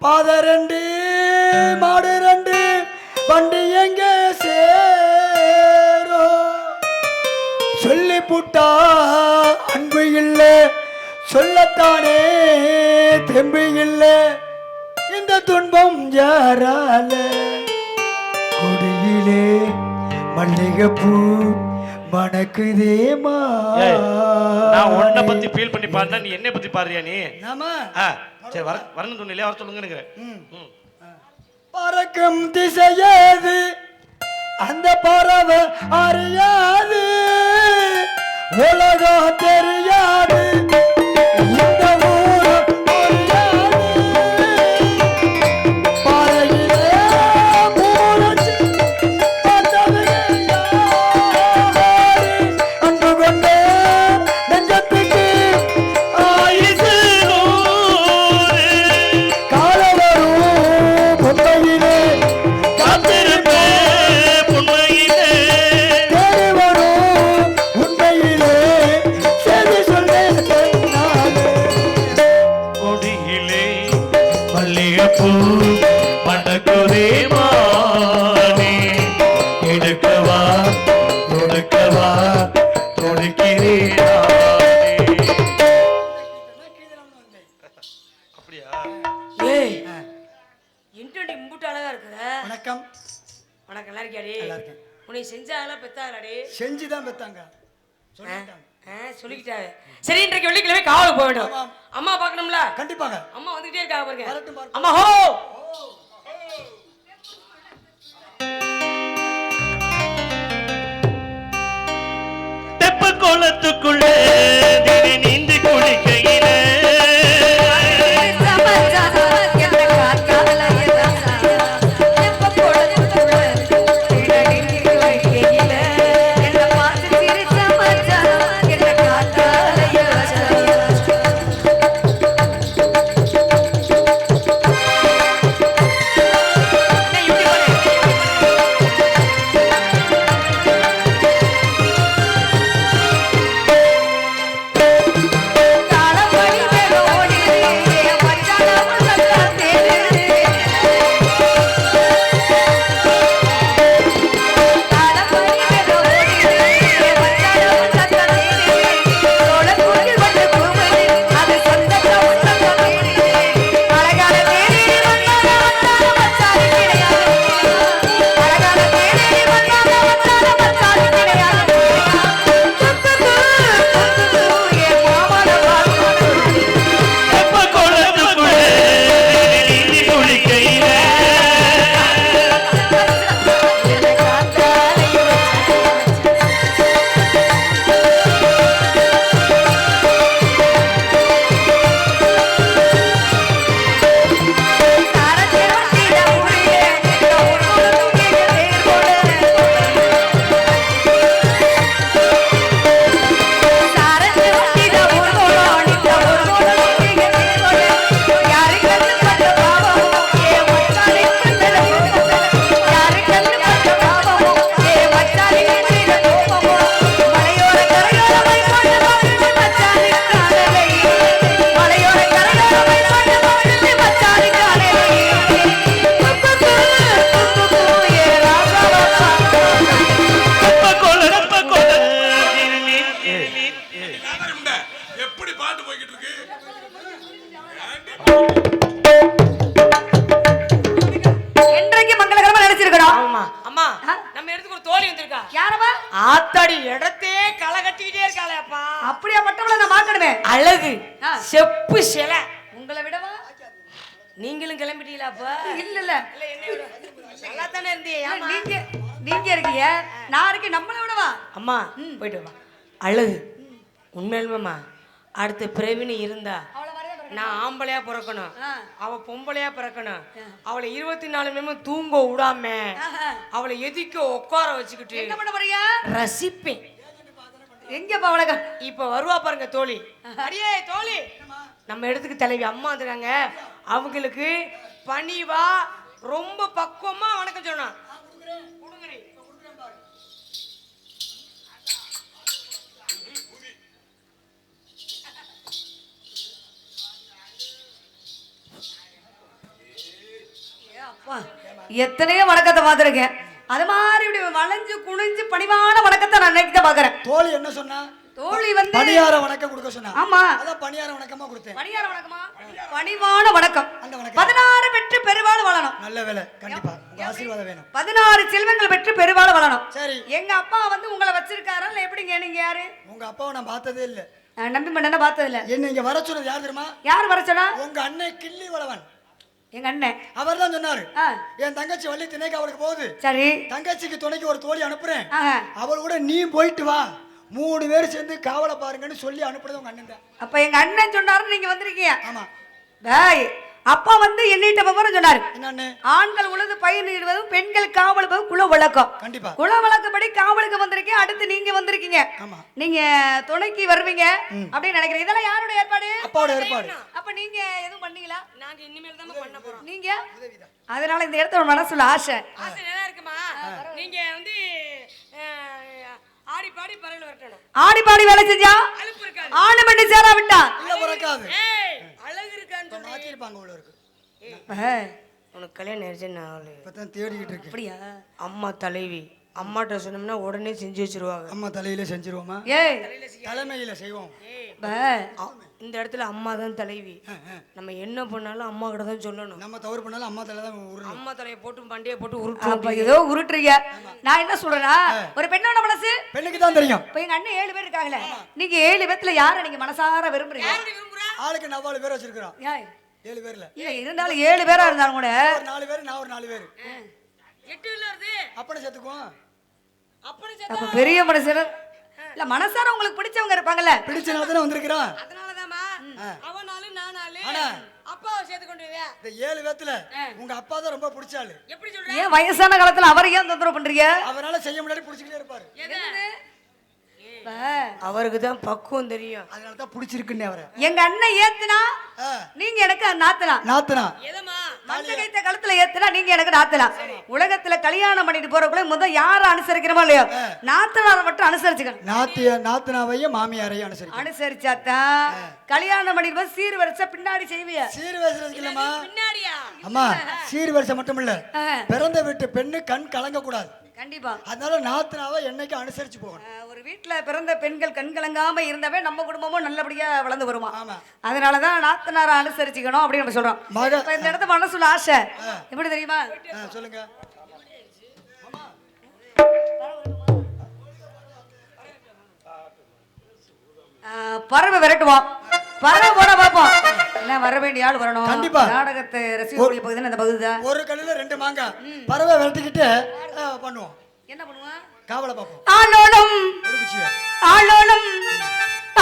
பாத 2 மாடு 2 வண்டி எங்கே சேரும், சொல்லி புட்டா அன்பு இல்லை சொல்லத்தானே தெம்பு இல்லை, இந்த துன்பம் யாரால, கொடியிலே மல்லிகை பூ மணக்குதேமா. நான் உன்னை பத்தி ஃபீல் பண்ணி பாருனா நீ என்னை பத்தி பாருறியா நீ? ஆமா. சரி வரணும் சொன்னீங்களே, வர சொல்லுங்க. பறக்கும் திசையது அந்த பறவை அறியாது, உலகம் தெரியாது, இந்த ஊரம் புரியாது, பாறையிலே மூலச்சி பூ மணக்குதே மானே எடுக்கவா தொடுக்கவா தொடுக்கிறேன் அப்படியா? ஏய் இன்டர்டி இம்புட்டு அழகா இருக்குற. வணக்கம். உனக்கு நல்லா இருக்கியாடி? நல்லா இருக்கேன். உன்னை செஞ்சாங்களா பெத்தாங்களாடி? செஞ்சுதான் பெத்தாங்க. சொல்லிக்கிட்டாரு. சரி, இன்றைக்கு வெள்ளிக்கிழமை காவலுக்கு போக வேண்டும். ஆமாம். அம்மா பார்க்கணும்ல? கண்டிப்பாக. அம்மா வந்துகிட்டே இருக்காங்க பாருங்க. வரட்டும், வரட்டும். அம்மா ஹோ. தெப்ப குளத்துக்குள்ள தினை நீந்தி குளிக்கையில எப்படி பாட்டு போய்கிட்டு இருக்கு? என்றைக்கு மங்களகரமா நினைச்சிருக்கிறோம். ஆமா. அம்மா நம்ம இடத்துக்கு ஒரு தோழி வந்திருக்கா. யாரவா? ஆத்தாடி இடத்தையே களை கட்டிக்கிட்டே இருக்காளேப்பா. அப்படியா பட்டவளை நான் பார்க்கணுமே. அழகு ஆ. செப்பு சிலை. உங்களை விடவா? நீங்களும் கிளம்பிட்டீங்களா அப்ப? இல்ல இல்ல நல்லா தானே இருந்தீங்க. நீங்க நீங்க இருக்கீங்க, நான் இருக்கேன். நம்மளை விடவா? அம்மா போயிட்டு வா. அழகு உண்மையிலுமேம்மா அடுத்த பிறவின்னு இருந்தா நான் ஆம்பளையா பிறக்கணும், அவ பொம்பளையா பிறக்கணும். அவளை 24 மணி நேரமும் தூங்க விடாம அவளை எதிக்க உட்கார வச்சுக்கிட்டு என்ன பண்ண போறியா? ரசிப்பேன். எங்கப்பா வளக? இப்ப வருவா பாருங்க தோழி. அடியே தோழி, நம்ம இடத்துக்கு தலைவி அம்மா வந்துறாங்க. அவங்களுக்கு பணிவா ரொம்ப பக்குவமா வணக்கம் சொன்னா. எத்தனையோ வணக்கத்தை பார்த்திருக்கேன். அது மாதிரி இப்படி வளைஞ்சு குனிஞ்சு பணிவான வணக்கத்தை நான் நினைக்க பாக்குறேன். தோழி என்ன சொன்னா? தோழி வந்து பணியார வணக்கம் கொடுக்க சொன்னா. ஆமா, அதான் பணியார வணக்கமா கொடுத்தேன். பணியார வணக்கமா? பணிவான வணக்கம். அந்த வணக்கம் 16 பெற்று பெருவாள் வாழணும். நல்ல வேலை. கண்டிப்பா உங்க ஆசீர்வாதம் வேணும். 16 செல்வங்கள் பெற்று பெருவாள் வாழணும். சரி. எங்க அப்பா வந்து உங்களை வச்சிருக்காரா இல்ல எப்படிங்க? நீங்க யாரு? உங்க அப்பாவை நான் பார்த்ததே இல்ல. நம்பி மன்னனை பார்த்தது இல்ல. என்ன இங்க வர சொன்னது யார் தெரியுமா? யார் வர சொன்னா? உங்க அண்ணன் கிள்ளி வளவன். எங்க அண்ணன் அவர் தான் சொன்னாரு. என் தங்கச்சி வள்ளி திணைக்கு அவளுக்கு போகுது. சரி, தங்கச்சிக்கு துணைக்கு ஒரு தோழி அனுப்புறேன், ஆஹா. அவள் கூட நீ போயிட்டு வா, 3 பேர் சேர்ந்து காவலை பாருங்கன்னு சொல்லி அனுப்புறது உங்க அண்ணன் தான். அப்ப எங்க அண்ணன் சொன்னாரு, நீங்க வந்திருக்கீங்க. ஆமா. டேய், அப்பா வந்து என்னிட்ட விவரம் சொன்னாரு. என்னன்னு? ஆண்கள் உழுது பயிரிடுவதும் பெண்கள் காவல் குல வழக்கம். கண்டிப்பா குல வழக்கப்படி காவலுக்கு வந்திருக்கீங்க. அடுத்து நீங்க வந்திருக்கீங்க. ஆமா. நீங்க துணைக்கு வருவீங்க அப்படின்னு நினைக்கிறேன். இதெல்லாம் யாரோட ஏற்பாடு? அப்பாவோட ஏற்பாடு. அப்ப நீங்க எதுவும் பண்ணீங்களா? நாங்க இனிமேல் தான் பண்ண போறோம். நீங்க அதனால இந்த இடத்துல ஒரு மனசுல ஆசை ஆசை நல்லா இருக்குமா? நீங்க வந்து ஆடி பாடி பரவல வரட்டணும். ஆடி பாடி வேலை செஞ்சா அலுப்பு இருக்காது. ஆணு மண்ணு சேரா விட்டா இல்ல பிறக்காது. ஏய் அழகு இருக்கான்னு சொல்லி மாத்திருப்பாங்க உள்ள இருக்கு. உனக்கு கல்யாணம் ஆயிடுச்சுன்னு இப்பதான் தேடிக்கிட்டு இருக்கு. அப்படியா? அம்மா தலைவி, அம்மாட்ட சொன்னோம்னா உடனே செஞ்சு வச்சிருவாங்க. அம்மா தலையில செஞ்சிருவோமா? ஏய் தலைமையில செய்வோம். இந்த இடத்துல அம்மா தான் தலைவி. நம்ம என்ன பண்ணாலும் அம்மா கிட்ட தான் சொல்லணும். நம்ம தவறு பண்ணாலும் அம்மா தலை தான் உருணும். அம்மா தலையை போட்டு பண்டிகை போட்டு அப்ப உருட்டு. ஏதோ உருட்டுறீங்க. நான் என்ன சொல்றேன்னா, ஒரு பெண்ணோட மனசு பெண்ணுக்கு தான் தெரியும். இப்ப எங்க அண்ணன் 7 பேர் இருக்காங்களே, நீங்க 7 பேத்துல யாரை நீங்க மனசார விரும்புறீங்க? ஆளுக்கு 4 பேர் வச்சிருக்கிறோம். ஏய், 7 பேர்ல இல்ல இருந்தாலும் 7 பேரா இருந்தாலும் கூட ஒரு 4 பேர், நான் ஒரு 4 பேர். 8 இல்ல வருது. அப்படி சேர்த்துக்குவோம். அப்படி அப்ப பெரிய மனுஷர் இல்ல, மனசார உங்களுக்கு பிடிச்சவங்க இருப்பாங்கல்ல. பிடிச்சனால தானே வந்திருக்கிறோம். அதனாலதாம்மா அவன் நாலு நான் நாலு ஆனா அப்பாவை சேர்த்து கொண்டு வா. இந்த 7 பேத்துல உங்க அப்பா தான் ரொம்ப பிடிச்சாளு. எப்படி சொல்ற? ஏன் வயசான காலத்துல அவரை ஏன் தொந்தரவு பண்றீங்க? அவரால செய்ய முடியாது, பிடிச்சிக்கிட்டே இருப்பாரு. அவருக்கு தான் பக்குவம் தெரியும். அதனால தான் பிடிச்சிருக்குன்னு அவரை. எங்க அண்ணன் ஏத்துனா நீங்க எனக்கு நாத்தனா, நாத்தனா எதமா மஞ்ச கைத்த கழுத்துல ஏத்துனா நீங்க எனக்கு நாத்தனா. உலகத்துல கல்யாணம் பண்ணிட்டு போறக்குள்ள முதல் யார அனுசரிக்கிறோமோ இல்லையோ, நாத்தனாரை மட்டும் அனுசரிச்சுக்கணும். நாத்தனாவையும் மாமியாரையும் அனுசரிக்கணும். அனுசரிச்சாத்தான் கல்யாணம் பண்ணிட்டு போய் சீர் வரிசை பின்னாடி செய்விய. சீர் வரிசை இல்லம்மா, பின்னாடியா? அம்மா சீர் வரிசை மட்டும் இல்ல, பிறந்த வீட்டு பெண்ணு கண் கலங்க கூடாது. கண்டிப்பா. அதனால நாத்தனாவை என்னைக்கு அனுசரிச்சு போகணும். ஒரு வீட்டுல பிறந்த பெண்கள் கண் கலங்காம இருந்தவே நம்ம குடும்பமும் நல்லபடியா வளர்ந்து வருமா. ஆமா. அதனாலதான் நாத்தனாரை அனுசரிச்சுக்கணும் அப்படின்னு நம்ம சொல்றோம். இப்ப இந்த இடத்த மனசுல ஆசை எப்படி தெரியுமா? சொல்லுங்க. பறவை விரட்டுவோம், பறவை போட பார்ப்போம். என்ன வர வேண்டிய ஆள் வரணும். கண்டிப்பா. நாடகத்தை ரசிக்கக்கூடிய பகுதி இந்த பகுதி தான். ஒரு கல்லுல 2 மாங்காய். பறவை விரட்டிக்கிட்டு பண்ணுவோம். என்ன பண்ணுவோம்? காவலை பார்ப்போம். ஆலோலம் ஒரு குச்சியை ஆலோலம்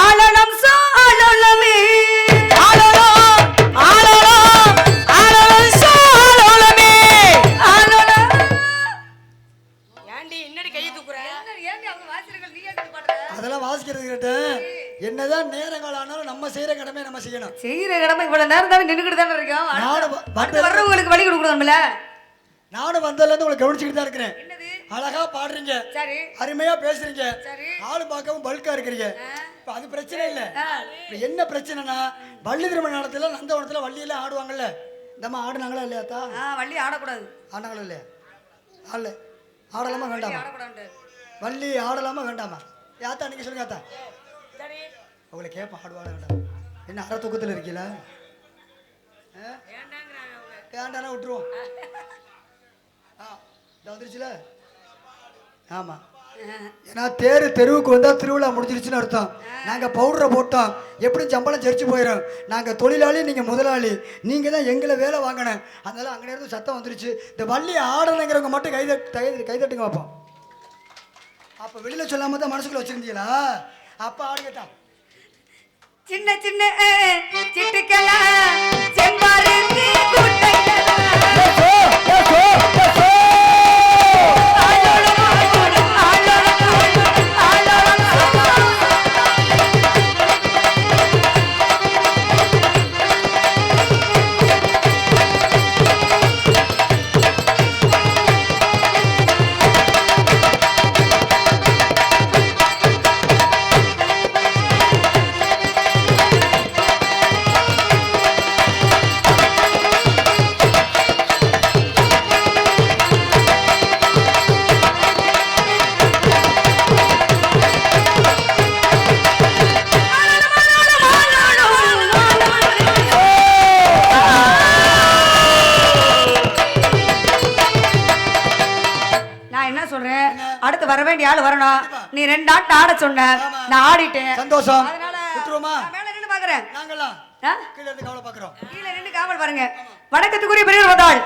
ஆலோலம் சாலோலமே ஆலோலம் ஆலோலம் ஆலோலம் சாலோலமே ஆலோலம். ஏண்டி என்னடி கையை தூக்குற? ஏன்டி அவங்க வாசிக்கிறீங்க, நீ ஏன் பாடுற? அதெல்லாம் வாசிக்கிறது கேட்டேன். என்னதான் நேரங்கள் ஆனாலும் நம்ம செய்யற கடமை நம்ம செய்யணும். செய்யற கடமை இவ்வளவு நேரம் தான் நின்னுக்கிட்டு தானே இருக்கோம். அடுத்து வர்றவங்களுக்கு வழி கொடுக்கணும்ல. நானும் வந்ததுல இருந்து உங்களை கவனிச்சுக்கிட்டு தான் இருக்கிறேன். என்னது? அழகா பாடுறீங்க, சரி அருமையா பேசுறீங்க, சரி. ஆளு பார்க்கவும் பல்கா இருக்கிறீங்க. இப்ப அது பிரச்சனை இல்ல. இப்ப என்ன பிரச்சனைனா, வள்ளி திருமண நேரத்துல நந்தவனத்துல வள்ளியெல்லாம் ஆடுவாங்கல்ல, இந்தம்மா ஆடுனாங்களா இல்லையாத்தா? வள்ளி ஆடக்கூடாது. ஆடுனாங்களா இல்லையா? ஆடல. ஆடலாமா வேண்டாமா? ஆடக்கூடாது. வள்ளி ஆடலாமா வேண்டாமா? யாத்தா நீங்க சொல்லுங்க. ஆத்தா சரி அவங்களை கேட்ப ஆடுவாட வேண்டாம். என்ன அரை தூக்கத்தில் இருக்கீங்களா? வேண்டானா விட்டுருவோம். வந்துருச்சுல. ஆமா, ஏன்னா தெருவுக்கு வந்தா திருவிழா முடிஞ்சிருச்சுன்னு அர்த்தம். நாங்க பவுடரை போட்டோம், எப்படியும் சம்பளம் ஜெரிச்சு போயிடும். நாங்க தொழிலாளி, நீங்க முதலாளி, நீங்க தான் எங்களை வேலை வாங்கினேன். அதனால அங்கே இருந்து சத்தம் வந்துருச்சு. இந்த வள்ளி ஆடணுங்கிறவங்க மட்டும் கைதட்டுங்க பார்ப்போம். அப்ப வெளியில சொல்லாம தான் மனசுக்குள்ள வச்சிருந்தீங்களா? அப்ப ஆடுகட்டான். சின்ன சின்ன சிட்டுக்கலாம் செம்பாரத்தி கூட்டைகளா அடுத்து வர வேண்டிய ஆள் வரணும். நீ 2 ஆட்டு ஆட சொன்ன, நான் ஆடிட்டேன். சந்தோஷம். அதனால விட்டுருவோமா? மேல நின்னு பாக்குறேன். நாங்கலாம் கீழ இருந்து கவலை பாக்குறோம். கீழ நின்னு காவல் பாருங்க. வணக்கத்துக்குரிய பெரியவர் வந்தாள்,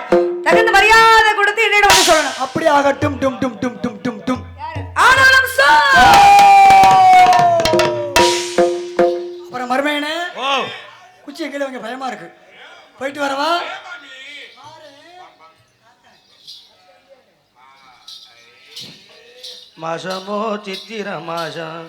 தகுந்த மரியாதை கொடுத்து என்னிடம் வந்து சொல்லணும். அப்படி ஆகட்டும். டும் டும் டும் டும் டும் டும். ஆனாலும் அப்புறம் மர்மேனே குச்சியை கீழே வைங்க, பயமா இருக்கு. போயிட்டு வரவா? மாசமோ சித்திர மாசம்